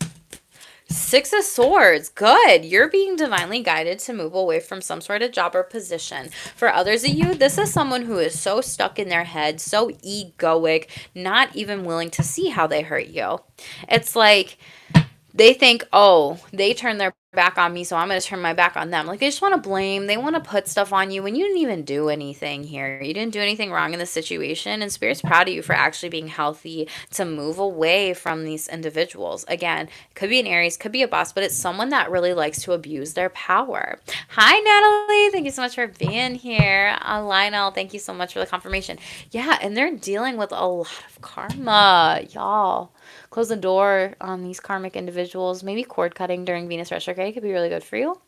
Six of Swords. Good. You're being divinely guided to move away from some sort of job or position. For others of you, this is someone who is so stuck in their head, so egoic, not even willing to see how they hurt you. It's like they think, oh, they turned their back on me, so I'm going to turn my back on them. Like, they just want to blame. They want to put stuff on you when you didn't even do anything here. You didn't do anything wrong in the situation, and Spirit's proud of you for actually being healthy to move away from these individuals. Again, it could be an Aries, could be a boss, but it's someone that really likes to abuse their power. Hi, Natalie. Thank you so much for being here. Lionel, thank you so much for the confirmation. Yeah, and they're dealing with a lot of karma, y'all. Close the door on these karmic individuals. Maybe cord cutting during Venus retrograde could be really good for you.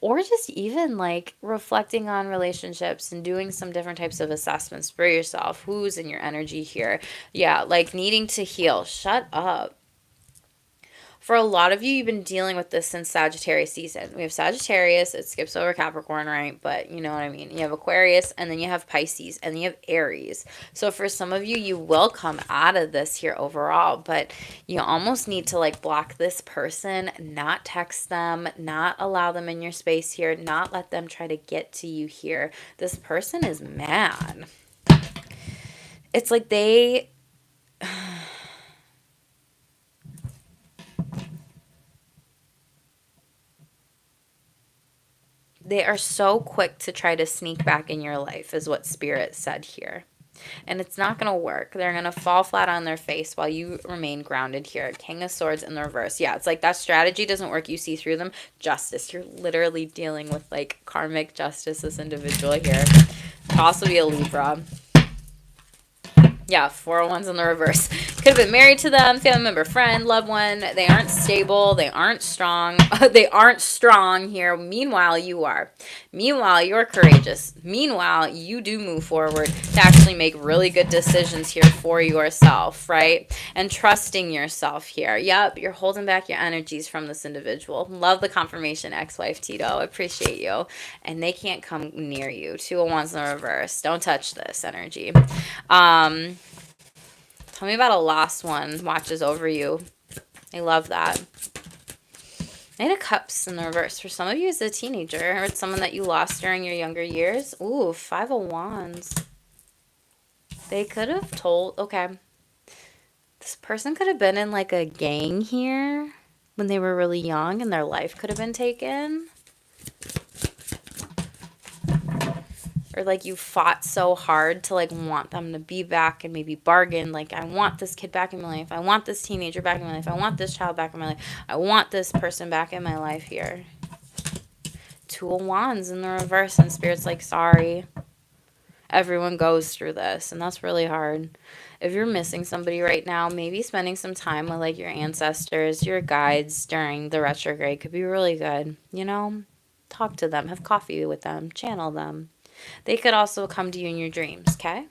Or just even like reflecting on relationships and doing some different types of assessments for yourself. Who's in your energy here? Yeah, like needing to heal. Shut up. For a lot of you, you've been dealing with this since Sagittarius season. We have Sagittarius, it skips over Capricorn, right? But you know what I mean. You have Aquarius, and then you have Pisces, and then you have Aries. So for some of you, you will come out of this here overall, but you almost need to like block this person, not text them, not allow them in your space here, not let them try to get to you here. This person is mad. It's like they... They are so quick to try to sneak back in your life, is what Spirit said here. And it's not going to work. They're going to fall flat on their face while you remain grounded here. King of Swords in the reverse. Yeah, it's like that strategy doesn't work. You see through them. Justice. You're literally dealing with like karmic justice, this individual here. Could also be a Libra. Yeah, 401s in the reverse. Could have been married to them, family member, friend, loved one. They aren't stable. They aren't strong. They aren't strong here. Meanwhile, you are. Meanwhile, you're courageous. Meanwhile, you do move forward to actually make really good decisions here for yourself, right? And trusting yourself here. Yep, you're holding back your energies from this individual. Love the confirmation, ex-wife Tito. Appreciate you. And they can't come near you. 2 of Wands in the reverse. Don't touch this energy. Tell me about a lost one watches over you. I love that. Knight of Cups in the reverse. For some of you, it's a teenager or it's someone that you lost during your younger years. Ooh, 5 of Wands. They could have told... Okay. This person could have been in like a gang here when they were really young and their life could have been taken. Or like you fought so hard to like want them to be back and maybe bargain. Like, I want this kid back in my life. I want this teenager back in my life. I want this child back in my life. I want this person back in my life here. 2 of Wands in the reverse, and Spirit's like, sorry. Everyone goes through this, and that's really hard. If you're missing somebody right now, maybe spending some time with like your ancestors, your guides during the retrograde could be really good. You know, talk to them, have coffee with them, channel them. They could also come to you in your dreams, okay?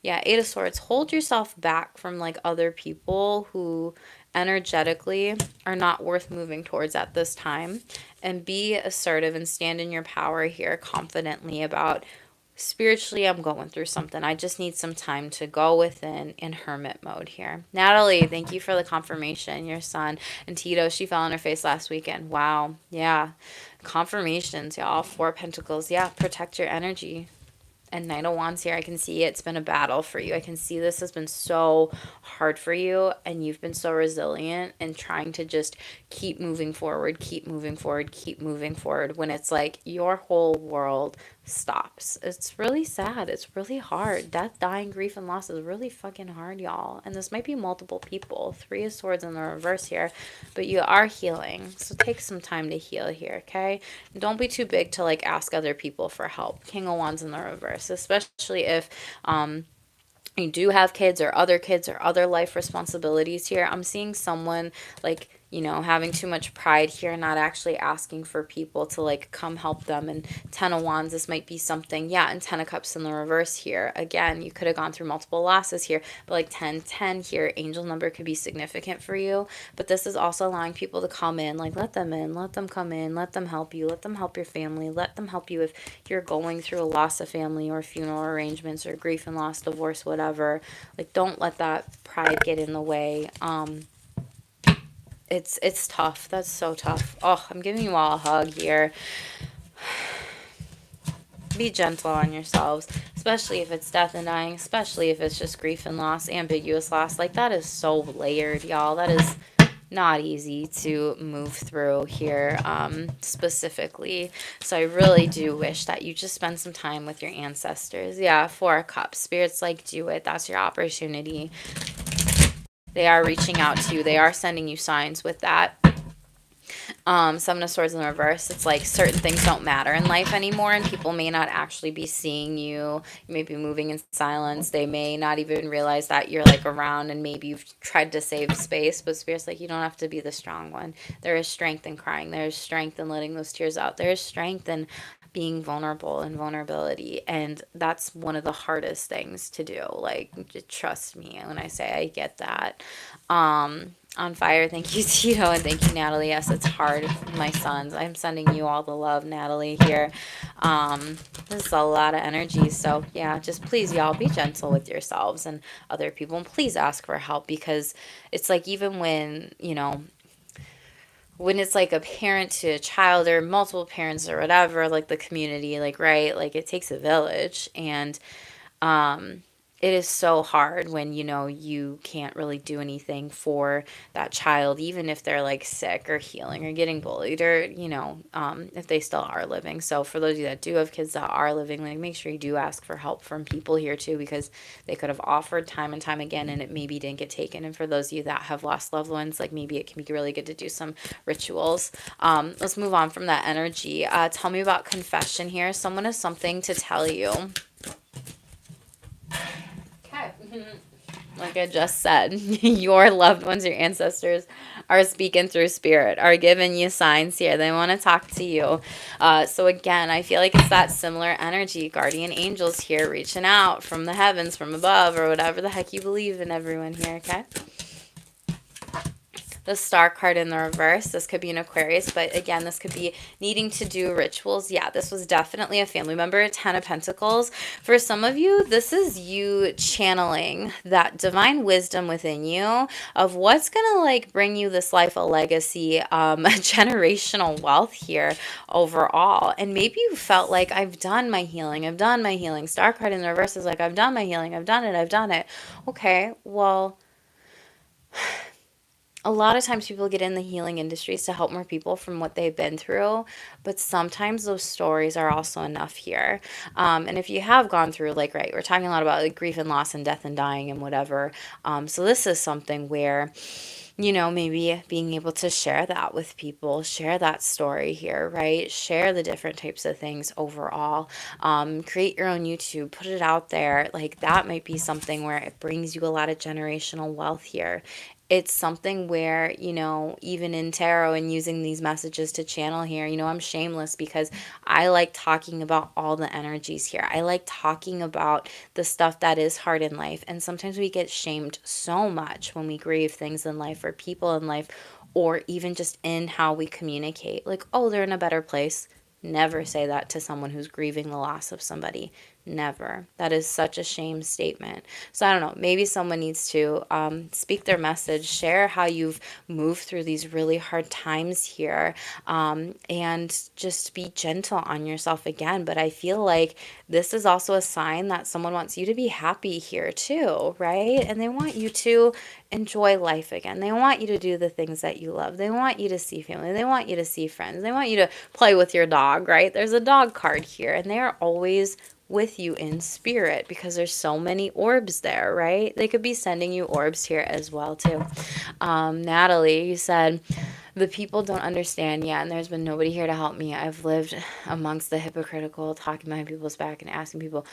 Yeah, 8 of Swords. Hold yourself back from like other people who energetically are not worth moving towards at this time, and be assertive and stand in your power here confidently about spiritually, I'm going through something. I just need some time to go within in hermit mode here. Natalie, thank you for the confirmation. Your son. And Tito, she fell on her face last weekend. Wow. Yeah. Confirmations, y'all. 4 of Pentacles. Yeah. Protect your energy. And Knight of Wands here, I can see it's been a battle for you. I can see this has been so hard for you, and you've been so resilient and trying to just keep moving forward, keep moving forward, keep moving forward when it's like your whole world stops. It's really sad. It's really hard. Death, dying, grief, and loss is really fucking hard, y'all. And this might be multiple people. 3 of Swords in the reverse here, but you are healing. So take some time to heal here, okay? Don't be too big to like ask other people for help. King of Wands in the reverse, especially if you do have kids or other life responsibilities here. I'm seeing someone like, you know, having too much pride here, not actually asking for people to like come help them. And 10 of Wands, this might be something. Yeah, and 10 of Cups in the reverse here. Again, you could have gone through multiple losses here, but like 10 here, angel number could be significant for you. But this is also allowing people to come in, like let them in, let them come in, let them help you, let them help your family, let them help you if you're going through a loss of family or funeral arrangements or grief and loss, divorce, whatever. Like, don't let that pride get in the way. it's tough. That's so tough. Oh, I'm giving you all a hug here. Be gentle on yourselves, especially if it's death and dying, especially if it's just grief and loss, ambiguous loss. Like, that is so layered, y'all. That is not easy to move through here, specifically. So I really do wish that you just spend some time with your ancestors. Yeah, Four of Cups. Spirits, like, do it. That's your opportunity. They are reaching out to you. They are sending you signs with that. Seven of Swords in the reverse. It's like certain things don't matter in life anymore, and people may not actually be seeing you. You may be moving in silence. They may not even realize that you're like around, and maybe you've tried to save space, but Spirit's like, you don't have to be the strong one. There is strength in crying. There is strength in letting those tears out. There is strength in being vulnerable and vulnerability, and that's one of the hardest things to do. Like, just trust me when I say I get that. On fire, thank you, Tito, and thank you, Natalie. Yes, it's hard, my sons. I'm sending you all the love, Natalie, here. This is a lot of energy, so yeah, just please, y'all, be gentle with yourselves and other people, and please ask for help, because it's like, even when, when it's like a parent to a child, or multiple parents or whatever, like the community, like, right, like, it takes a village, and it is so hard when, you can't really do anything for that child, even if they're like sick or healing or getting bullied, or, if they still are living. So for those of you that do have kids that are living, like, make sure you do ask for help from people here too, because they could have offered time and time again, and it maybe didn't get taken. And for those of you that have lost loved ones, like, maybe it can be really good to do some rituals. Let's move on from that energy. Tell me about confession here. Someone has something to tell you. Like I just said, your loved ones, your ancestors, are speaking through spirit, are giving you signs here. They want to talk to you. So again, I feel like it's that similar energy. Guardian angels here reaching out from the heavens, from above, or whatever the heck you believe in, everyone here, okay? The Star card in the reverse. This could be an Aquarius, but again, this could be needing to do rituals. Yeah, this was definitely a family member. 10 of Pentacles. For some of you, this is you channeling that divine wisdom within you of what's going to like bring you this life, a legacy, generational wealth here overall. And maybe you felt like, I've done my healing. I've done my healing. Star card in the reverse is like, I've done my healing. I've done it. I've done it. Okay, well, a lot of times people get in the healing industries to help more people from what they've been through, but sometimes those stories are also enough here. And if you have gone through, like, right, we're talking a lot about like grief and loss and death and dying and whatever. So this is something where, maybe being able to share that with people, share that story here, right? Share the different types of things overall. Create your own YouTube, put it out there. Like, that might be something where it brings you a lot of generational wealth here. It's something where, even in tarot and using these messages to channel here, I'm shameless because I like talking about all the energies here. I like talking about the stuff that is hard in life. And sometimes we get shamed so much when we grieve things in life or people in life, or even just in how we communicate. Like, oh, they're in a better place. Never say that to someone who's grieving the loss of somebody. Never. That is such a shame statement. So I don't know, maybe someone needs to speak their message, share how you've moved through these really hard times here, and just be gentle on yourself again. But I feel like this is also a sign that someone wants you to be happy here too, right? And they want you to enjoy life again. They want you to do the things that you love. They want you to see family. They want you to see friends. They want you to play with your dog, right? There's a dog card here, and they are always with you in spirit because there's so many orbs there, right? They could be sending you orbs here as well too. Natalie, you said, the people don't understand yet, and there's been nobody here to help me. I've lived amongst the hypocritical, talking behind people's back and asking people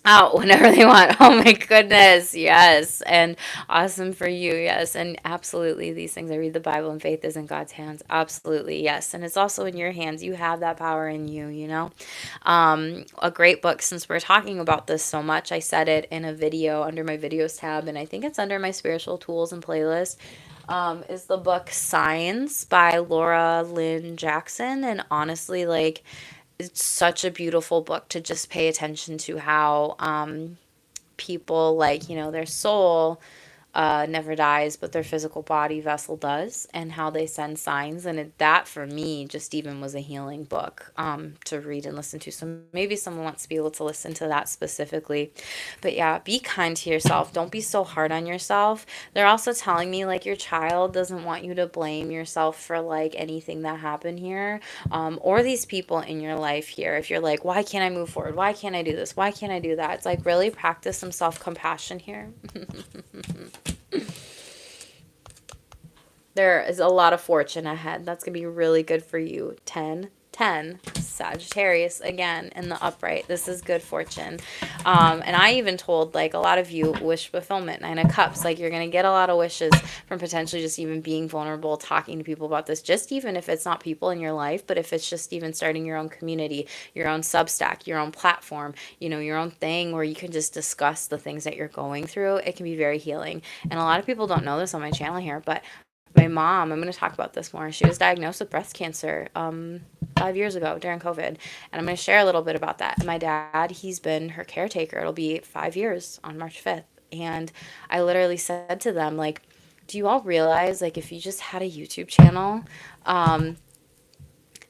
out whenever they want. Oh my goodness. Yes. And awesome for you. Yes. And absolutely, these things, I read the Bible, and faith is in God's hands. Absolutely. Yes. And it's also in your hands. You have that power in you, a great book, since we're talking about this so much, I said it in a video under my videos tab, and I think it's under my spiritual tools and playlist, is the book Signs by Laura Lynn Jackson. And honestly, like, it's such a beautiful book to just pay attention to how people, like, their soul never dies, but their physical body vessel does, and how they send signs. And that for me just even was a healing book to read and listen to. So maybe someone wants to be able to listen to that specifically. But yeah, be kind to yourself. Don't be so hard on yourself. They're also telling me like your child doesn't want you to blame yourself for like anything that happened here, or these people in your life here. If you're like, why can't I move forward? Why can't I do this? Why can't I do that? It's like, really practice some self-compassion here. There is a lot of fortune ahead. That's going to be really good for you. 10, 10, Sagittarius again in the upright. This is good fortune. And I even told like a lot of you wish fulfillment, 9 of Cups, like you're going to get a lot of wishes from potentially just even being vulnerable, talking to people about this, just even if it's not people in your life, but if it's just even starting your own community, your own Substack, your own platform, you know, your own thing where you can just discuss the things that you're going through. It can be very healing. And a lot of people don't know this on my channel here, but my mom, I'm going to talk about this more. She was diagnosed with breast cancer 5 years ago during COVID. And I'm going to share a little bit about that. My dad, he's been her caretaker. It'll be 5 years on March 5th. And I literally said to them, like, do you all realize, like, if you just had a YouTube channel,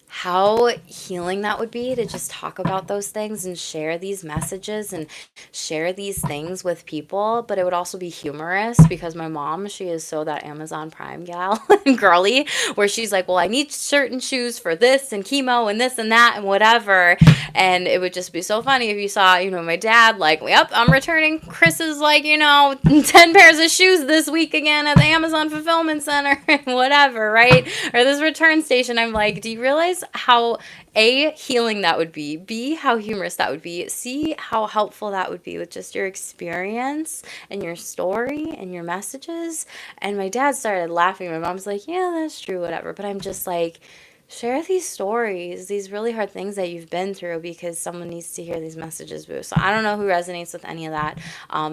how healing that would be to just talk about those things and share these messages and share these things with people. But it would also be humorous because my mom, she is so that Amazon Prime gal and girly, where she's like, well, I need certain shoes for this and chemo and this and that and whatever. And it would just be so funny if you saw, you know, my dad like, yep, I'm returning Chris's like, you know, 10 pairs of shoes this week again at the Amazon Fulfillment Center and whatever, right? Or this return station. I'm like, do you realize how A, healing that would be, B, how humorous that would be, C, how helpful that would be with just your experience and your story and your messages? And my dad started laughing. My mom's like, yeah, that's true, whatever. But I'm just like, share these stories, these really hard things that you've been through, because someone needs to hear these messages, boo. So I don't know who resonates with any of that,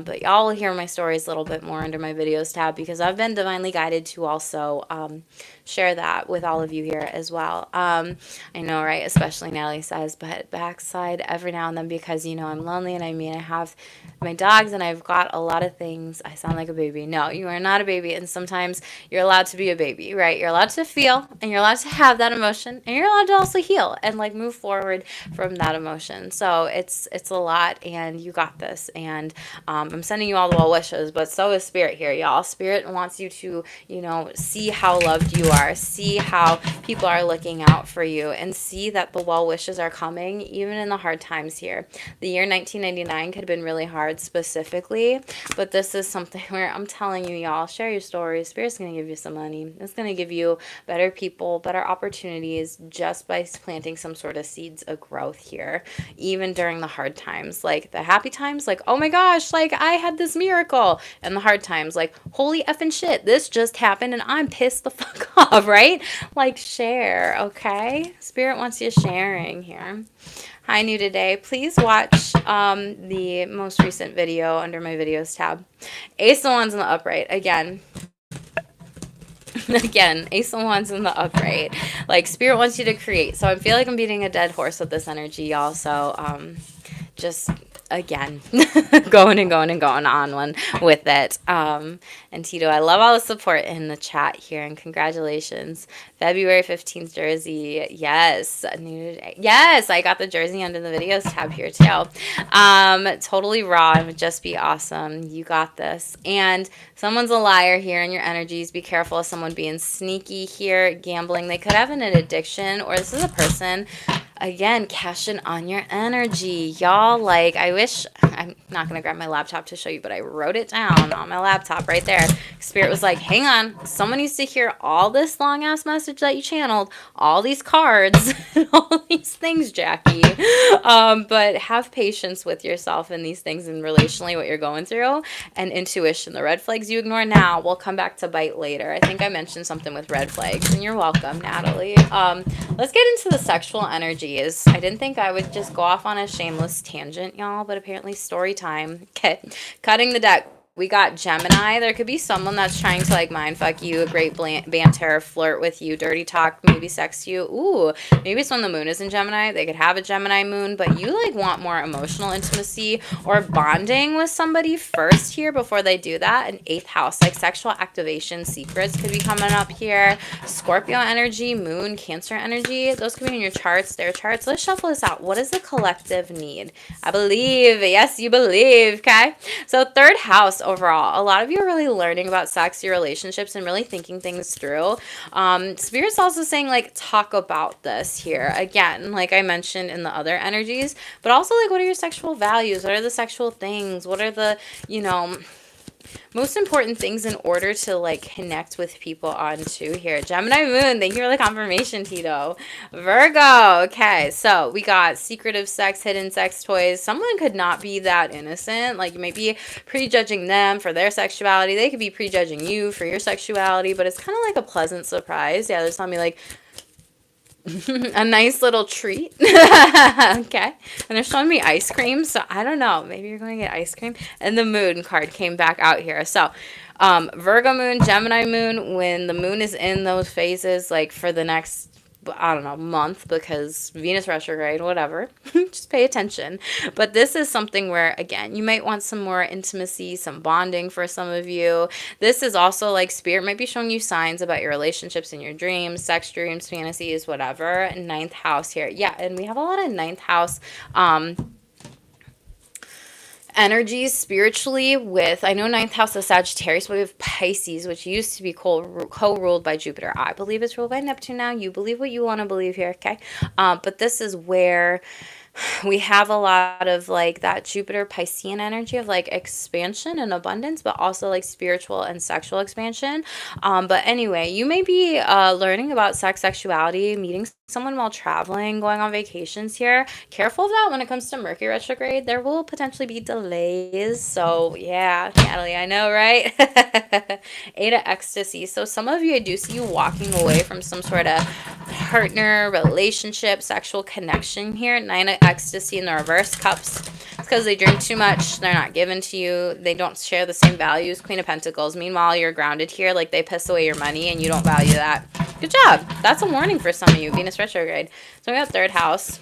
but y'all will hear my stories a little bit more under my videos tab, because I've been divinely guided to also share that with all of you here as well. I know, right? Especially Natalie says, but backside every now and then, because, you know, I'm lonely, and I mean, I have my dogs and I've got a lot of things. I sound like a baby. No, you are not a baby. And sometimes you're allowed to be a baby, right? You're allowed to feel, and you're allowed to have that emotion, and you're allowed to also heal and like move forward from that emotion. So it's a lot, and you got this. And I'm sending you all the well wishes, but so is Spirit here, y'all. Spirit wants you to, you know, see how loved you are, see how people are looking out for you, and see that the well wishes are coming even in the hard times here. The year 1999 could have been really hard specifically, but this is something where I'm telling you, y'all, share your stories. Spirit's going to give you some money. It's going to give you better people, better opportunities, just by planting some sort of seeds of growth here, even during the hard times. Like the happy times, like, oh my gosh, like I had this miracle. And the hard times, like, holy effing shit, this just happened and I'm pissed the fuck off, right? Like, share, okay? Spirit wants you sharing here. Hi, new today. Please watch the most recent video under my videos tab. Ace of Wands in the upright. Again, Ace of Wands in the upright. Like, Spirit wants you to create. So I feel like I'm beating a dead horse with this energy, y'all. So just again going and going and going on one with it. And Tito, I love all the support in the chat here, and congratulations. February 15th jersey. Yes, yes, I got the jersey under the videos tab here too. Totally raw. It would just be awesome. You got this. And someone's a liar here in your energies. Be careful of someone being sneaky here, gambling. They could have an addiction, or this is a person, again, cash in on your energy. Y'all, like, I wish, I'm not going to grab my laptop to show you, but I wrote it down on my laptop right there. Spirit was like, hang on, someone needs to hear all this long ass message that you channeled, all these cards, and all these things, Jackie. But have patience with yourself and these things, and relationally what you're going through, and intuition. The red flags you ignore now will come back to bite later. I think I mentioned something with red flags, and you're welcome, Natalie. Let's get into the sexual energy. I didn't think I would just go off on a shameless tangent, y'all, but apparently story time. Okay, cutting the deck. we got Gemini. There could be someone that's trying to like mind fuck you, a great banter, flirt with you, dirty talk, maybe sex you. Ooh, maybe it's when the moon is in Gemini. They could have a Gemini moon, but you like want more emotional intimacy or bonding with somebody first here before they do that. An 8th house, like sexual activation secrets could be coming up here. Scorpio energy, moon, Cancer energy. Those could be in your charts, their charts. Let's shuffle this out. What does the collective need? I believe. Yes, you believe. Okay. So 3rd house overall. A lot of you are really learning about sex, your relationships, and really thinking things through. Spirit's also saying like talk about this here. Again, like I mentioned in the other energies, but also like what are your sexual values? What are the sexual things? What are the, most important things in order to like connect with people onto here? Gemini moon, thank you for the confirmation, Tito. Virgo, okay, so we got secretive sex, hidden sex toys. Someone could not be that innocent. Like you might be prejudging them for their sexuality. They could be prejudging you for your sexuality, but it's kind of like a pleasant surprise. Yeah, there's telling me like a nice little treat. Okay. And they're showing me ice cream. So I don't know. Maybe you're going to get ice cream. And the moon card came back out here. So Virgo moon, Gemini moon, when the moon is in those phases, like for the next, I don't know, month, because Venus retrograde, whatever, just pay attention. But this is something where, again, you might want some more intimacy, some bonding for some of you. This is also like spirit might be showing you signs about your relationships and your dreams, sex dreams, fantasies, whatever. 9th house here. Yeah, and we have a lot of 9th house energies spiritually with, I know 9th house is Sagittarius, but we have Pisces, which used to be co-ruled by Jupiter. I believe it's ruled by Neptune now. You believe what you want to believe here, okay? But this is where we have a lot of like that Jupiter Piscean energy of like expansion and abundance, but also like spiritual and sexual expansion. But anyway, you may be learning about sex, sexuality, meeting someone while traveling, going on vacations here. Careful of that when it comes to Mercury retrograde. There will potentially be delays. So yeah, Natalie, I know, right? 8 of ecstasy. So some of you, I do see you walking away from some sort of partner, relationship, sexual connection here. 9 of ecstasy in the reverse cups. It's because they drink too much. They're not given to you. They don't share the same values. Queen of Pentacles. Meanwhile, you're grounded here. Like they piss away your money and you don't value that. Good job. That's a warning for some of you. Venus retrograde. So we got 3rd house.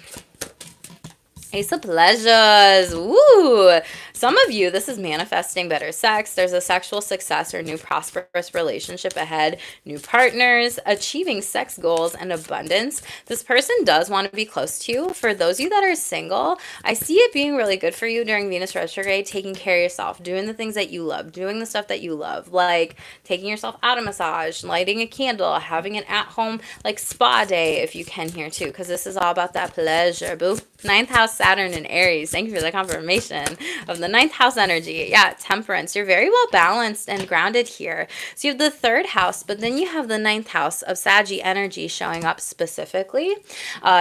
Ace of pleasures. Ooh. Some of you, this is manifesting better sex. There's a sexual success or new prosperous relationship ahead. New partners, achieving sex goals and abundance. This person does want to be close to you. For those of you that are single, I see it being really good for you during Venus retrograde, taking care of yourself, doing the things that you love, doing the stuff that you love, like taking yourself out of massage, lighting a candle, having an at-home like spa day if you can here too, because this is all about that pleasure, boo. 9th house, Saturn and Aries. Thank you for the confirmation of the 9th house energy. Yeah, temperance. You're very well balanced and grounded here. So you have the 3rd house, but then you have the 9th house of Saggy energy showing up specifically.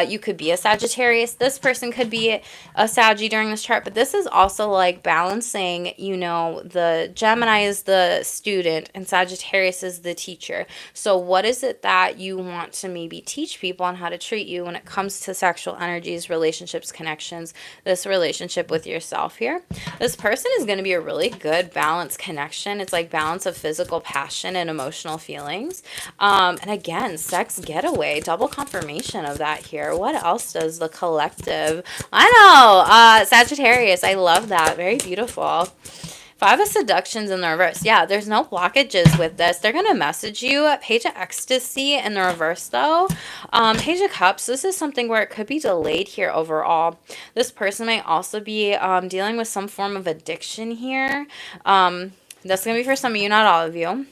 You could be a Sagittarius. This person could be a Saggy during this chart, but this is also like balancing, the Gemini is the student and Sagittarius is the teacher. So what is it that you want to maybe teach people on how to treat you when it comes to sexual energies, relationships, connections, this relationship with yourself here? This person is going to be a really good balanced connection. It's like balance of physical passion and emotional feelings. And again, sex getaway, double confirmation of that here. What else does the collective? I know, Sagittarius. I love that. Very beautiful. 5 of seductions in the reverse. Yeah, there's no blockages with this. They're going to message you. Page of ecstasy in the reverse, though. Page of cups. This is something where it could be delayed here overall. This person might also be dealing with some form of addiction here. That's going to be for some of you, not all of you.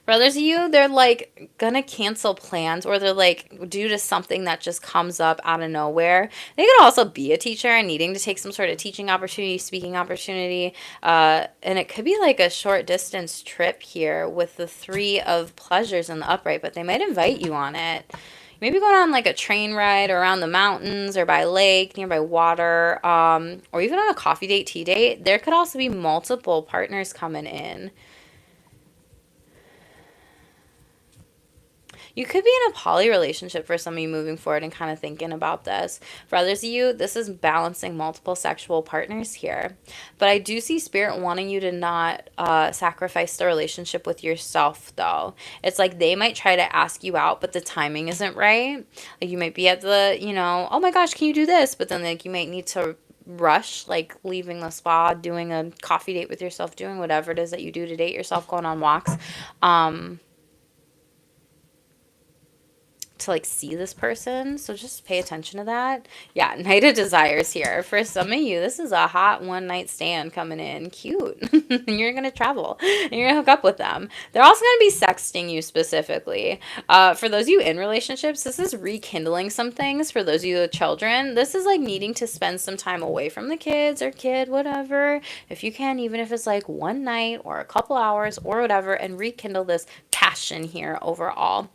For others of you, they're like gonna cancel plans, or they're like due to something that just comes up out of nowhere. They could also be a teacher and needing to take some sort of teaching opportunity, speaking opportunity, and it could be like a short distance trip here with the 3 of pleasures in the upright, but they might invite you on it. Maybe going on like a train ride around the mountains or by lake, nearby water, or even on a coffee date, tea date. There could also be multiple partners coming in. You could be in a poly relationship for some of you moving forward and kind of thinking about this. For others of you, this is balancing multiple sexual partners here. But I do see Spirit wanting you to not sacrifice the relationship with yourself, though. It's like they might try to ask you out, but the timing isn't right. Like you might be at the, oh my gosh, can you do this? But then like you might need to rush, like leaving the spa, doing a coffee date with yourself, doing whatever it is that you do to date yourself, going on walks. To like see this person, so just pay attention to that. Yeah, Knight of Desires here. For some of you, this is a hot one night stand coming in. Cute. And you're gonna travel and you're gonna hook up with them. They're also gonna be sexting you specifically. For those of you in relationships, this is rekindling some things. For those of you with children, this is like needing to spend some time away from the kids or kid, whatever, if you can, even if it's like one night or a couple hours or whatever, and rekindle this passion here overall.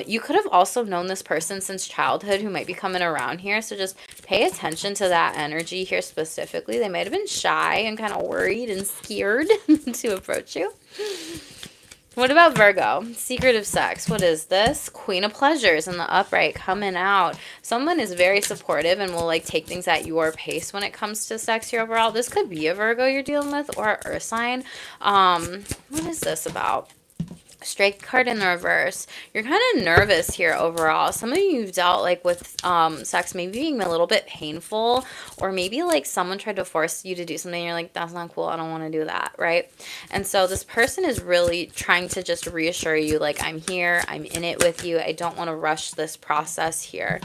You could have also known this person since childhood who might be coming around here. So just pay attention to that energy here specifically. They might have been shy and kind of worried and scared to approach you. What about Virgo? Secretive sex. What is this? Queen of Pleasures in the upright coming out. Someone is very supportive and will like take things at your pace when it comes to sex here overall. This could be a Virgo you're dealing with or an Earth sign. What is this about? Strike card in the reverse. You're kind of nervous here overall. Some of you have dealt like with sex maybe being a little bit painful, or maybe like someone tried to force you to do something. You're like, that's not cool. I don't want to do that. Right. And so this person is really trying to just reassure you, like, I'm here. I'm in it with you. I don't want to rush this process here.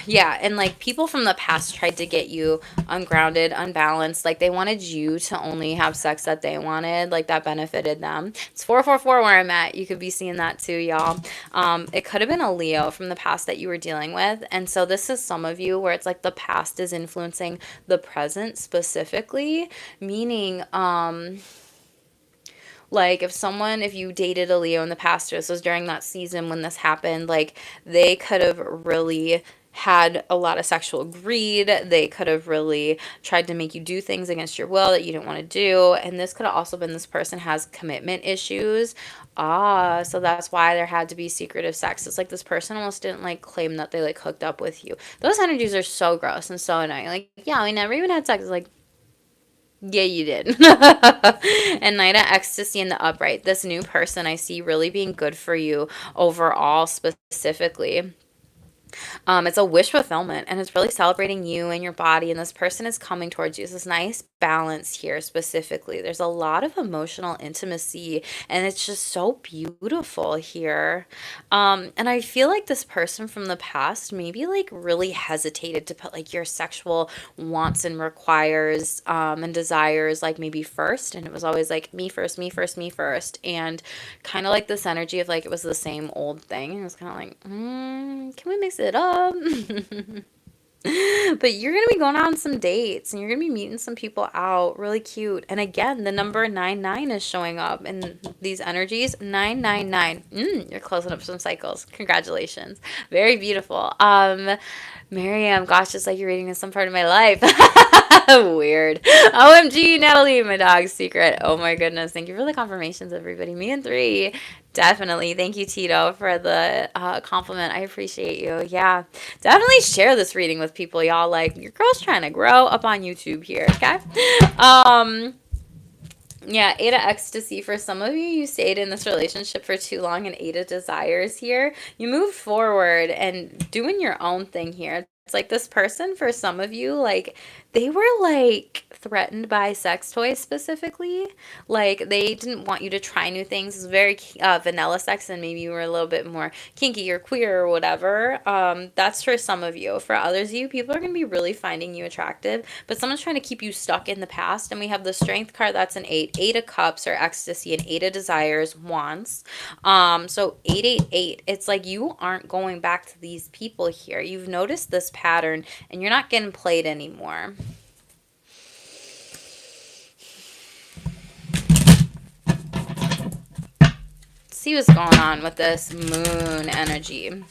Yeah, and like people from the past tried to get you ungrounded, unbalanced. Like they wanted you to only have sex that they wanted, like that benefited them. It's 444 where I'm at. You could be seeing that too, y'all. It could have been a Leo from the past that you were dealing with. And so this is some of you where it's like the past is influencing the present specifically, meaning like if you dated a Leo in the past, or this was during that season when this happened, like they could have really had a lot of sexual greed. They could have really tried to make you do things against your will that you didn't want to do. And this could have also been this person has commitment issues. So that's why there had to be secretive sex. It's like this person almost didn't like claim that they like hooked up with you. Those energies are so gross and so annoying. Like, yeah, we never even had sex. It's like, yeah, you did. And Knight of Ecstasy in the upright. This new person I see really being good for you overall specifically. It's a wish fulfillment, and it's really celebrating you and your body, and this person is coming towards you. It's this nice balance here specifically. There's a lot of emotional intimacy, and it's just so beautiful here. And I feel like this person from the past maybe like really hesitated to put like your sexual wants and requires and desires like maybe first, and it was always like me first, me first, me first, and kind of like this energy of like it was the same old thing. And it was kind of like, can we mix it up? But you're going to be going on some dates and you're going to be meeting some people out. Really cute. And again, the number 99 is showing up in these energies. 999. You're closing up some cycles. Congratulations. Very beautiful. Miriam, gosh, it's like you're reading in some part of my life. Weird. OMG, Natalie, my dog's secret. Oh my goodness. Thank you for the confirmations, everybody. Me and 3. Definitely. Thank you, Tito, for the compliment. I appreciate you. Yeah. Definitely share this reading with people, y'all. Like, your girl's trying to grow up on YouTube here, okay? Yeah, 8 of Ecstasy. For some of you, you stayed in this relationship for too long, and 8 of Desires here. You moved forward and doing your own thing here. It's like this person, for some of you, like, they were, like, threatened by sex toys specifically. Like, they didn't want you to try new things. It's very vanilla sex, and maybe you were a little bit more kinky or queer or whatever. That's for some of you. For others of you, people are going to be really finding you attractive, but someone's trying to keep you stuck in the past. And we have the Strength card. That's an 8. 8 of Cups or Ecstasy, and 8 of Desires, Wands. So 888. It's like you aren't going back to these people here. You've noticed this pattern, and you're not getting played anymore. See what's going on with this moon energy.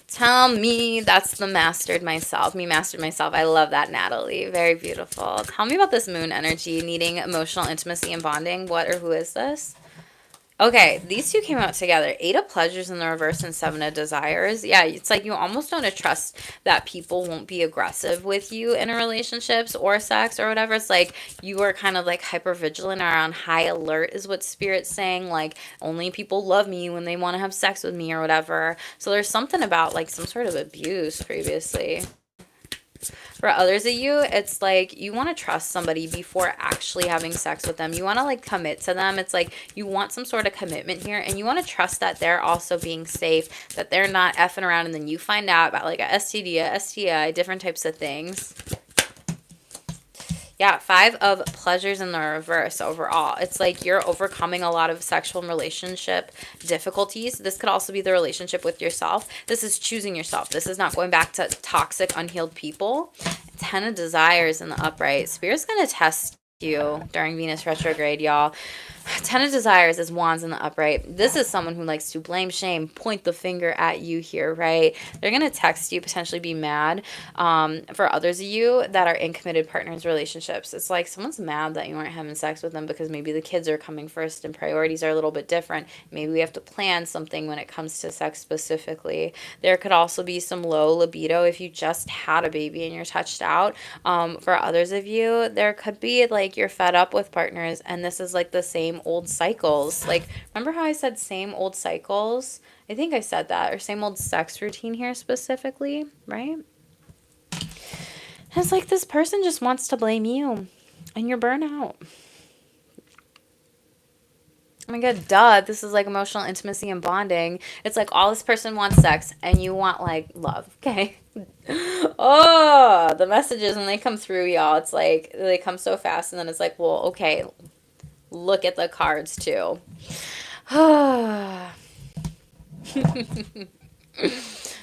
Tell me that's the mastered myself. Me mastered myself. I love that, Natalie. Very beautiful. Tell me about this moon energy, needing emotional intimacy and bonding. What or who is this? Okay, these two came out together. Eight of Pleasures in the reverse and Seven of Desires. Yeah, it's like you almost don't trust that people won't be aggressive with you in a relationships or sex or whatever. It's like you are kind of like hyper vigilant or on high alert is what Spirit's saying. Like only people love me when they want to have sex with me or whatever. So there's something about like some sort of abuse previously. For others of you, it's like you want to trust somebody before actually having sex with them. You want to like commit to them. It's like you want some sort of commitment here and you want to trust that they're also being safe, that they're not effing around and then you find out about like a STD, a STI, different types of things. Yeah, Five of Pleasures in the reverse overall. It's like you're overcoming a lot of sexual and relationship difficulties. This could also be the relationship with yourself. This is choosing yourself. This is not going back to toxic, unhealed people. Ten of Desires in the upright. Spirit's going to test you during Venus retrograde, y'all. Ten of Desires is Wands in the upright. This is someone who likes to blame, shame, point the finger at you here, right? They're going to text you, potentially be mad. For others of you that are in committed partners relationships, it's like someone's mad that you aren't having sex with them because maybe the kids are coming first and priorities are a little bit different. Maybe we have to plan something when it comes to sex specifically. There could also be some low libido if you just had a baby and you're touched out. For others of you, there could be like you're fed up with partners and this is like the same old cycles. Like, remember how I said same old cycles? I think I said that, or same old sex routine here specifically, right? And it's like this person just wants to blame you and you're burnout. Oh my god, duh. This is like emotional intimacy and bonding. It's like all this person wants sex and you want like love, okay? Oh, the messages when they come through, y'all, it's like they come so fast and then it's like, well, okay, look at the cards too.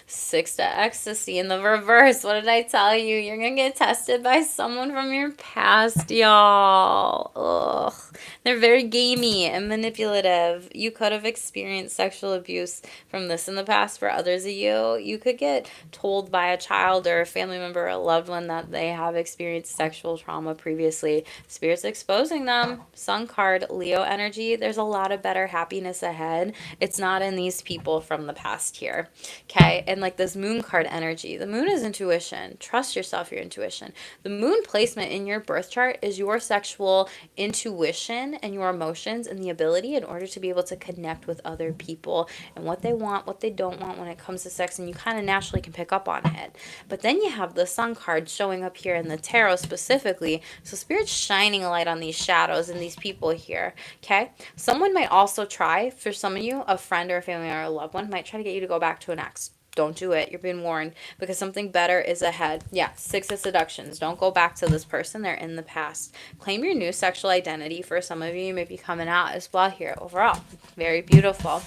Six to ecstasy in the reverse. What did I tell you? You're gonna get tested by someone from your past, y'all. Ugh. They're very gamey and manipulative. You could have experienced sexual abuse from this in the past. For others of you, you could get told by a child or a family member or a loved one that they have experienced sexual trauma previously. Spirit's exposing them. Sun card, Leo energy. There's a lot of better happiness ahead. It's not in these people from the past here. Okay? And like this moon card energy. The moon is intuition. Trust yourself, your intuition. The moon placement in your birth chart is your sexual intuition and your emotions and the ability in order to be able to connect with other people and what they want, what they don't want when it comes to sex, and you kind of naturally can pick up on it. But then you have the sun card showing up here in the tarot specifically. So Spirit's shining a light on these shadows and these people here. Okay? Someone might also try, for some of you, a friend or a family or a loved one might try to get you to go back to an ex. Don't do it. You're being warned because something better is ahead. Yeah, Six of Seductions. Don't go back to this person. They're in the past. Claim your new sexual identity. For some of you may be coming out as well here overall. Very beautiful.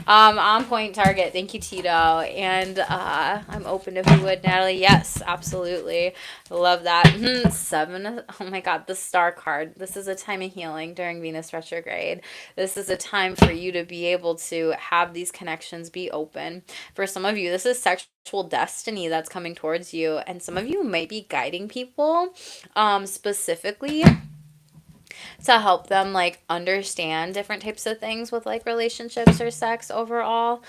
On point target. Thank you, Tito. And I'm open to who would, Natalie. Yes, absolutely. Love that. Seven. Oh my God, the Star card. This is a time of healing during Venus retrograde. This is a time for you to be able to have these connections be open. For some of you, this is sexual destiny that's coming towards you, and some of you might be guiding people specifically to help them like understand different types of things with like relationships or sex overall.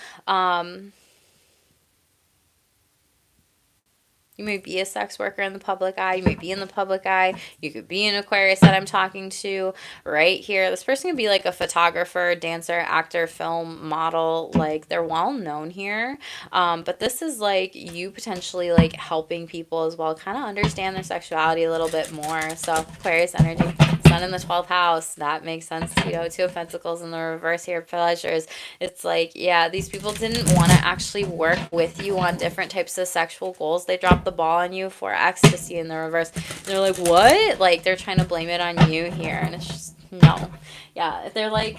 You may be a sex worker in the public eye. You may be in the public eye. You could be an Aquarius that I'm talking to right here. This person could be like a photographer, dancer, actor, film, model. Like they're well known here. But this is like you potentially like helping people as well kind of understand their sexuality a little bit more. So Aquarius energy. Sun in the 12th house. That makes sense. You know, Two of Pentacles in the reverse here. Pleasures. It's like, yeah, these people didn't want to actually work with you on different types of sexual goals. They dropped the ball on you for ecstasy in the reverse. And they're like, what? Like, they're trying to blame it on you here. And it's just, no. Yeah, they're like...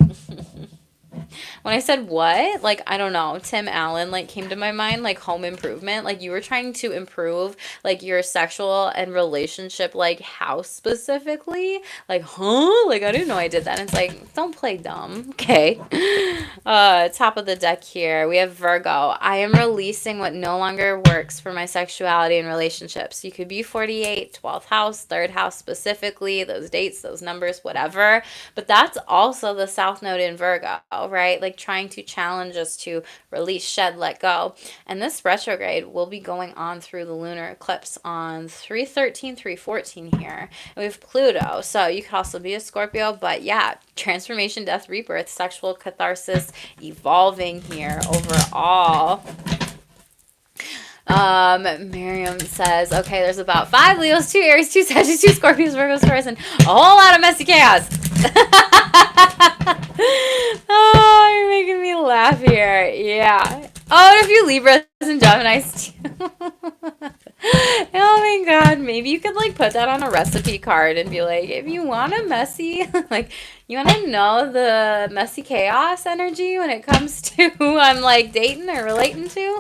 When I said what, like, I don't know, Tim Allen, like, came to my mind, like, home improvement. Like, you were trying to improve, like, your sexual and relationship, like, house specifically. Like, huh? Like, I didn't know I did that. And it's like, don't play dumb. Okay. Top of the deck here. We have Virgo. I am releasing what no longer works for my sexuality and relationships. You could be 48, 12th house, 3rd house specifically, those dates, those numbers, whatever. But that's also the South Node in Virgo, right? Like trying to challenge us to release, shed, let go. And this retrograde will be going on through the lunar eclipse on 3/13, 3/14 here. And we have Pluto. So you could also be a Scorpio, but yeah, transformation, death, rebirth, sexual catharsis, evolving here overall. Miriam says, okay, there's about 5 Leos, 2 Aries, 2 Sagittarius, 2 Scorpios, Virgos, Taurus, and a whole lot of messy chaos. Oh, you're making me laugh here. Yeah. Oh, and a few Libras and Geminis too. Oh my god, maybe you could like put that on a recipe card and be like, if you want a messy, like, you want to know the messy chaos energy when it comes to who I'm like dating or relating to?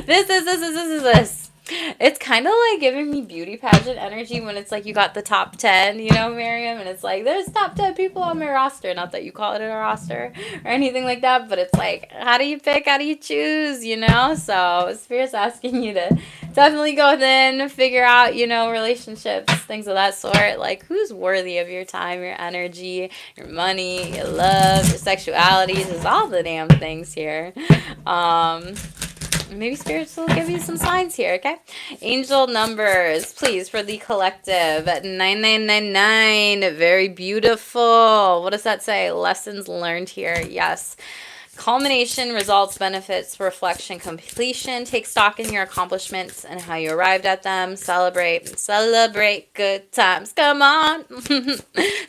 This. It's kind of like giving me beauty pageant energy when it's like you got the top 10, you know, Miriam, and it's like there's top 10 people on my roster. Not that you call it a roster or anything like that, but it's like, how do you pick? How do you choose, you know? So Spirit's asking you to definitely go within, figure out, you know, relationships, things of that sort. Like, who's worthy of your time, your energy, your money, your love, your sexuality? There's all the damn things here. Maybe spirits will give you some signs here, okay? Angel numbers, please, for the collective. 9999. Very beautiful. What does that say? Lessons learned here. Yes. Culmination, results, benefits, reflection, completion. Take stock in your accomplishments and how you arrived at them. Celebrate good times. Come on.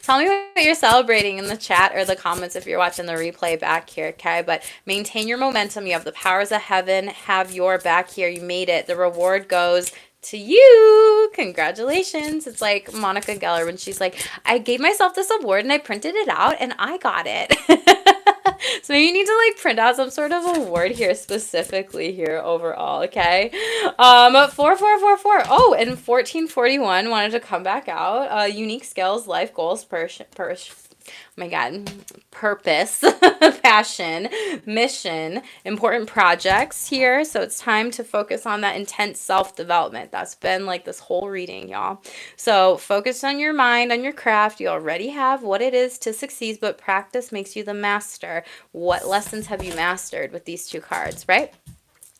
Tell me what you're celebrating in the chat or the comments if you're watching the replay back here, okay? But maintain your momentum. You have the powers of heaven. Have your back here. You made it. The reward goes to you. Congratulations. It's like Monica Geller when she's like, I gave myself this award and I printed it out and I got it. So maybe you need to like print out some sort of award here specifically here overall, okay? 4444. Oh, and 1441 wanted to come back out. Unique skills, life goals, oh my god, purpose, passion, mission, important projects here. So it's time to focus on that intense self-development. That's been like this whole reading, y'all. So focus on your mind, on your craft. You already have what it is to succeed, but practice makes you the master. What lessons have you mastered with these two cards, right?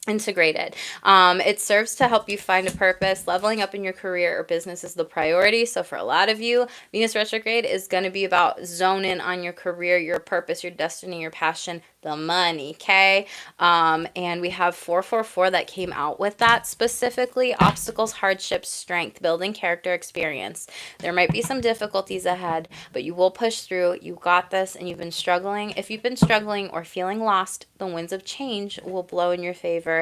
Integrated. It serves to help you find a purpose. Leveling up in your career or business is the priority. So for a lot of you, Venus retrograde is going to be about zoning on your career, your purpose, your destiny, your passion, the money, okay? And we have 444 that came out with that specifically. Obstacles, hardships, strength, building character, experience. There might be some difficulties ahead, but you will push through. You got this, and you've been struggling. If you've been struggling or feeling lost, the winds of change will blow in your favor.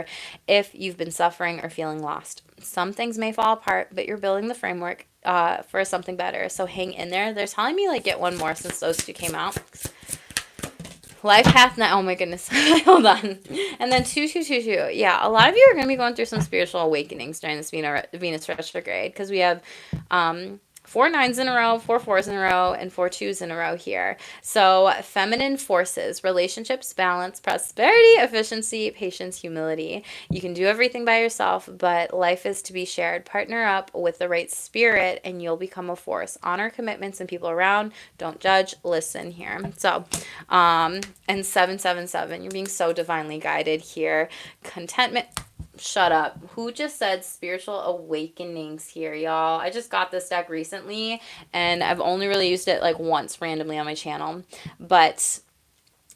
If you've been suffering or feeling lost, some things may fall apart, but you're building the framework for something better. So hang in there. They're telling me like get one more since those two came out. Life path now. Oh my goodness. Hold on. And then 2222. Yeah, a lot of you are going to be going through some spiritual awakenings during this Venus retrograde because we have 4 9s in a row, 4 4s in a row, and 4 2s in a row here. So feminine forces, relationships, balance, prosperity, efficiency, patience, humility. You can do everything by yourself, but life is to be shared. Partner up with the right spirit and you'll become a force. Honor commitments and people around. Don't judge. Listen here. So, and 777. You're being so divinely guided here. Contentment. Shut up. Who just said spiritual awakenings here, y'all? I just got this deck recently and I've only really used it like once randomly on my channel. But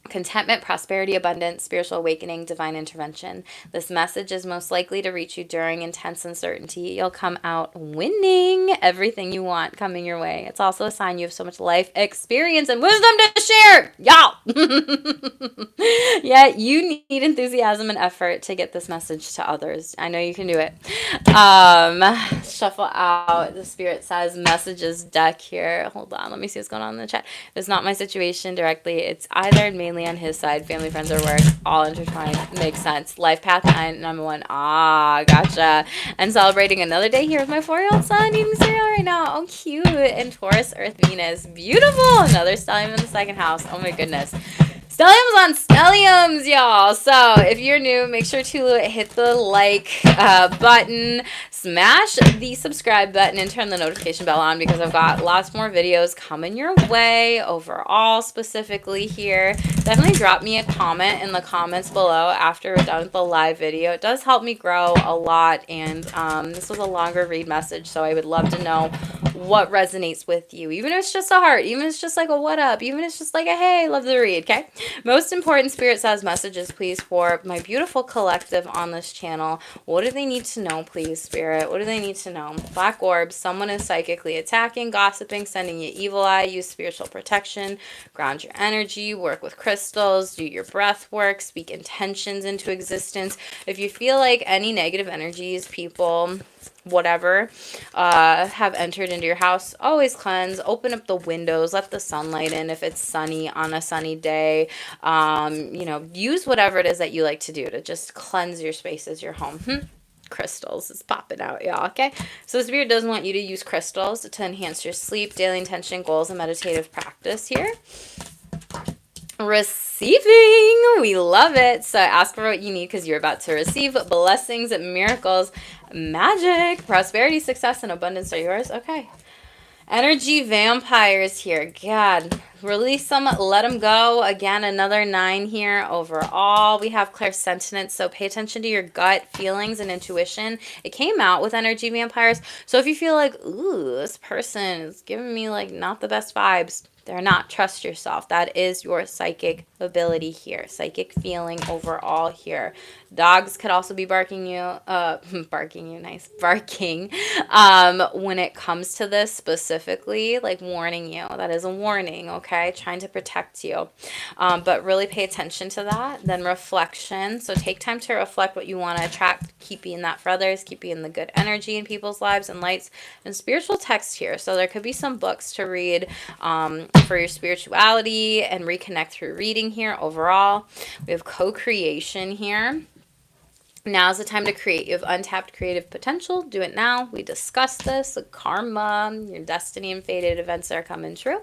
contentment, prosperity, abundance, spiritual awakening, divine intervention. This message is most likely to reach you during intense uncertainty. You'll come out winning everything you want coming your way. It's also a sign you have so much life experience and wisdom to share, y'all. Yeah, you need enthusiasm and effort to get this message to others. I know you can do it. Shuffle out. The spirit says messages deck here. Hold on. Let me see what's going on in the chat. It's not my situation directly. It's either mainly family on his side, family, friends, or work, all intertwined. Makes sense. Life path 9, number 1. Ah, gotcha. And celebrating another day here with my 4-year-old son eating cereal right now. Oh, cute. And Taurus, Earth, Venus. Beautiful. Another stellium in the second house. Oh my goodness. Stelliums on stelliums, y'all. So if you're new, make sure to hit the like button, smash the subscribe button, and turn the notification bell on because I've got lots more videos coming your way overall, specifically here. Definitely drop me a comment in the comments below after we're done with the live video. It does help me grow a lot, and this was a longer read message, so I would love to know what resonates with you, even if it's just a heart, even if it's just like a what up, even if it's just like a hey, love the read. Okay, most important, Spirit says messages please for my beautiful collective on this channel. What do they need to know, please, Spirit? What do they need to know? Black orbs, someone is psychically attacking, gossiping, sending you evil eye. Use spiritual protection, ground your energy, work with crystals, do your breath work, speak intentions into existence. If you feel like any negative energies, people, whatever, have entered into your house, always cleanse, open up the windows, let the sunlight in if it's sunny on a sunny day. You know, use whatever it is that you like to do to just cleanse your spaces, your home. Crystals is popping out, y'all. Okay, so Spirit does want you to use crystals to enhance your sleep, daily intention, goals, and meditative practice here. Receiving, we love it. So ask for what you need because you're about to receive blessings, miracles, magic, prosperity, success, and abundance are yours. Okay, energy vampires here. God, release them, let them go. Again, another 9 here overall. We have clairsentience, so pay attention to your gut feelings and intuition. It came out with energy vampires, so if you feel like, ooh, this person is giving me like not the best vibes, they're not. Trust yourself. That is your psychic ability here. Psychic feeling overall here. Dogs could also be barking you. Barking you, nice. Barking. When it comes to this specifically, like warning you. That is a warning, okay? Trying to protect you. But really pay attention to that. Then reflection. So take time to reflect what you want to attract. Keep being that for others. Keep being the good energy in people's lives and lights. And spiritual text here. So there could be some books to read for your spirituality and reconnect through reading here overall. We have co-creation here. Now's the time to create. You have untapped creative potential. Do it now. We discussed this. Karma, your destiny and fated events are coming true.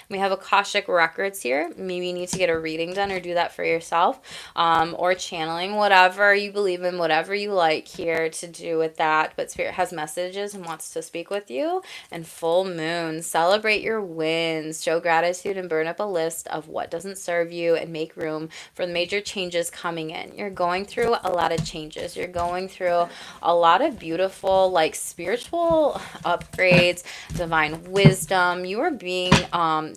We have Akashic records here. Maybe you need to get a reading done or do that for yourself, or channeling, whatever you believe in, whatever you like here to do with that. But Spirit has messages and wants to speak with you. And full moon, celebrate your wins, show gratitude, and burn up a list of what doesn't serve you and make room for the major changes coming in. You're going through a lot of changes. You're going through a lot of beautiful, like, spiritual upgrades, divine wisdom. You are being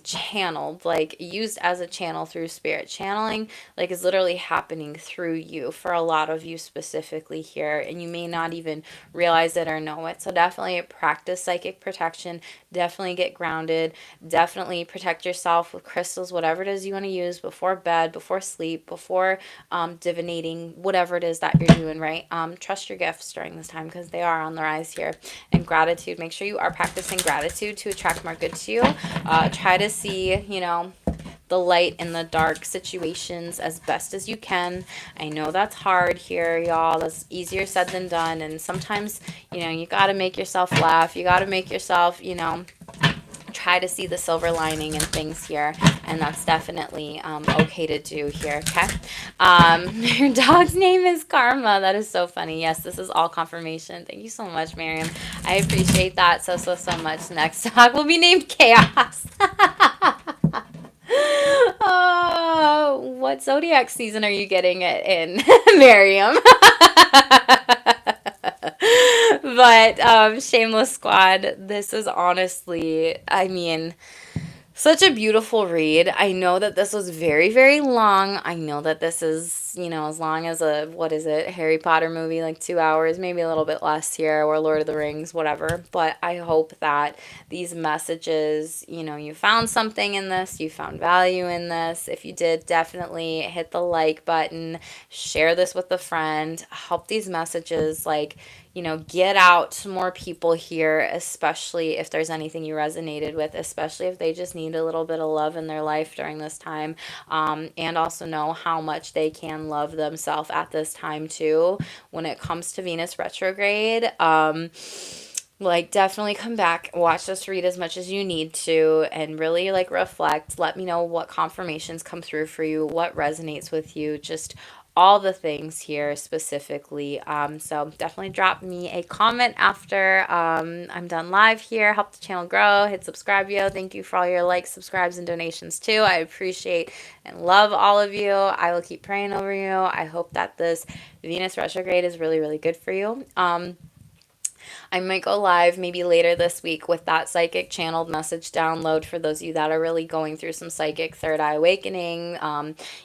channeled, like used as a channel through Spirit. Channeling, like, is literally happening through you for a lot of you specifically here, and you may not even realize it or know it. So definitely practice psychic protection. Definitely get grounded. Definitely protect yourself with crystals, whatever it is you want to use before bed, before sleep, before divinating, whatever it is that you're doing, right? Trust your gifts during this time because they are on the rise here. And gratitude, make sure you are practicing gratitude to attract more good to you. Try to see, you know, the light in the dark situations as best as you can. I know that's hard here, y'all. That's easier said than done. And sometimes, you know, you got to make yourself laugh. You got to make yourself, you know, try to see the silver lining in things here, and that's definitely okay to do here. Okay, your dog's name is Karma. That is so funny. Yes, this is all confirmation. Thank you so much, Miriam. I appreciate that so much. Next dog will be named Chaos. Oh, what zodiac season are you getting it in, Miriam? But Shameless Squad, this is honestly, I mean, such a beautiful read. I know that this was very, very long. I know that this is it's, as long as what is it, Harry Potter movie, like 2 hours, maybe a little bit less here, or Lord of the Rings, whatever. But I hope that these messages, you found something in this, you found value in this. If you did, definitely hit the like button, share this with a friend, help these messages, get out to more people here, especially if there's anything you resonated with, especially if they just need a little bit of love in their life during this time, and also know how much they can love themselves at this time too. When it comes to Venus retrograde, definitely come back, watch this read as much as you need to, and really reflect. Let me know what confirmations come through for you, what resonates with you, just all the things here specifically. So definitely drop me a comment after I'm done live here. Help the channel grow. Hit subscribe, yo. Thank you for all your likes, subscribes, and donations too. I appreciate and love all of you. I will keep praying over you. I hope that this Venus retrograde is really, really good for you. I might go live maybe later this week with that psychic channeled message download for those of you that are really going through some psychic third eye awakening,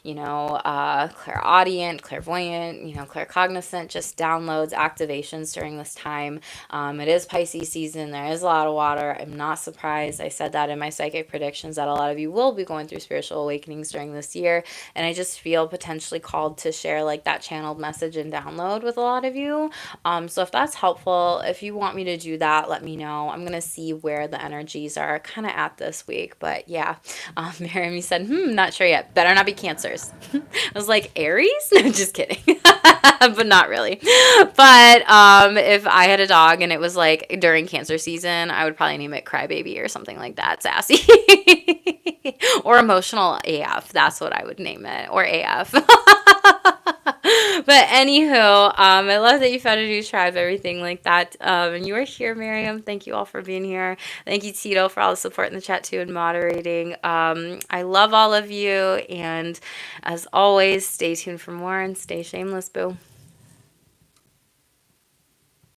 clairaudient, clairvoyant, claircognizant, just downloads, activations during this time. It is Pisces season. There is a lot of water. I'm not surprised. I said that in my psychic predictions that a lot of you will be going through spiritual awakenings during this year. And I just feel potentially called to share that channeled message and download with a lot of you. So if that's helpful, if you want me to do that, let me know. I'm going to see where the energies are kind of at this week. But yeah, Miriam, you said, not sure yet. Better not be Cancers. I was like, Aries? No, just kidding. But not really. But if I had a dog and it was during Cancer season, I would probably name it Crybaby or something like that. Sassy. Or Emotional AF. That's what I would name it. Or AF. But anywho, I love that you found a new tribe, everything like that. And you are here, Miriam. Thank you all for being here. Thank you, Tito, for all the support in the chat too and moderating. I love all of you. And as always, stay tuned for more and stay shameless, boo.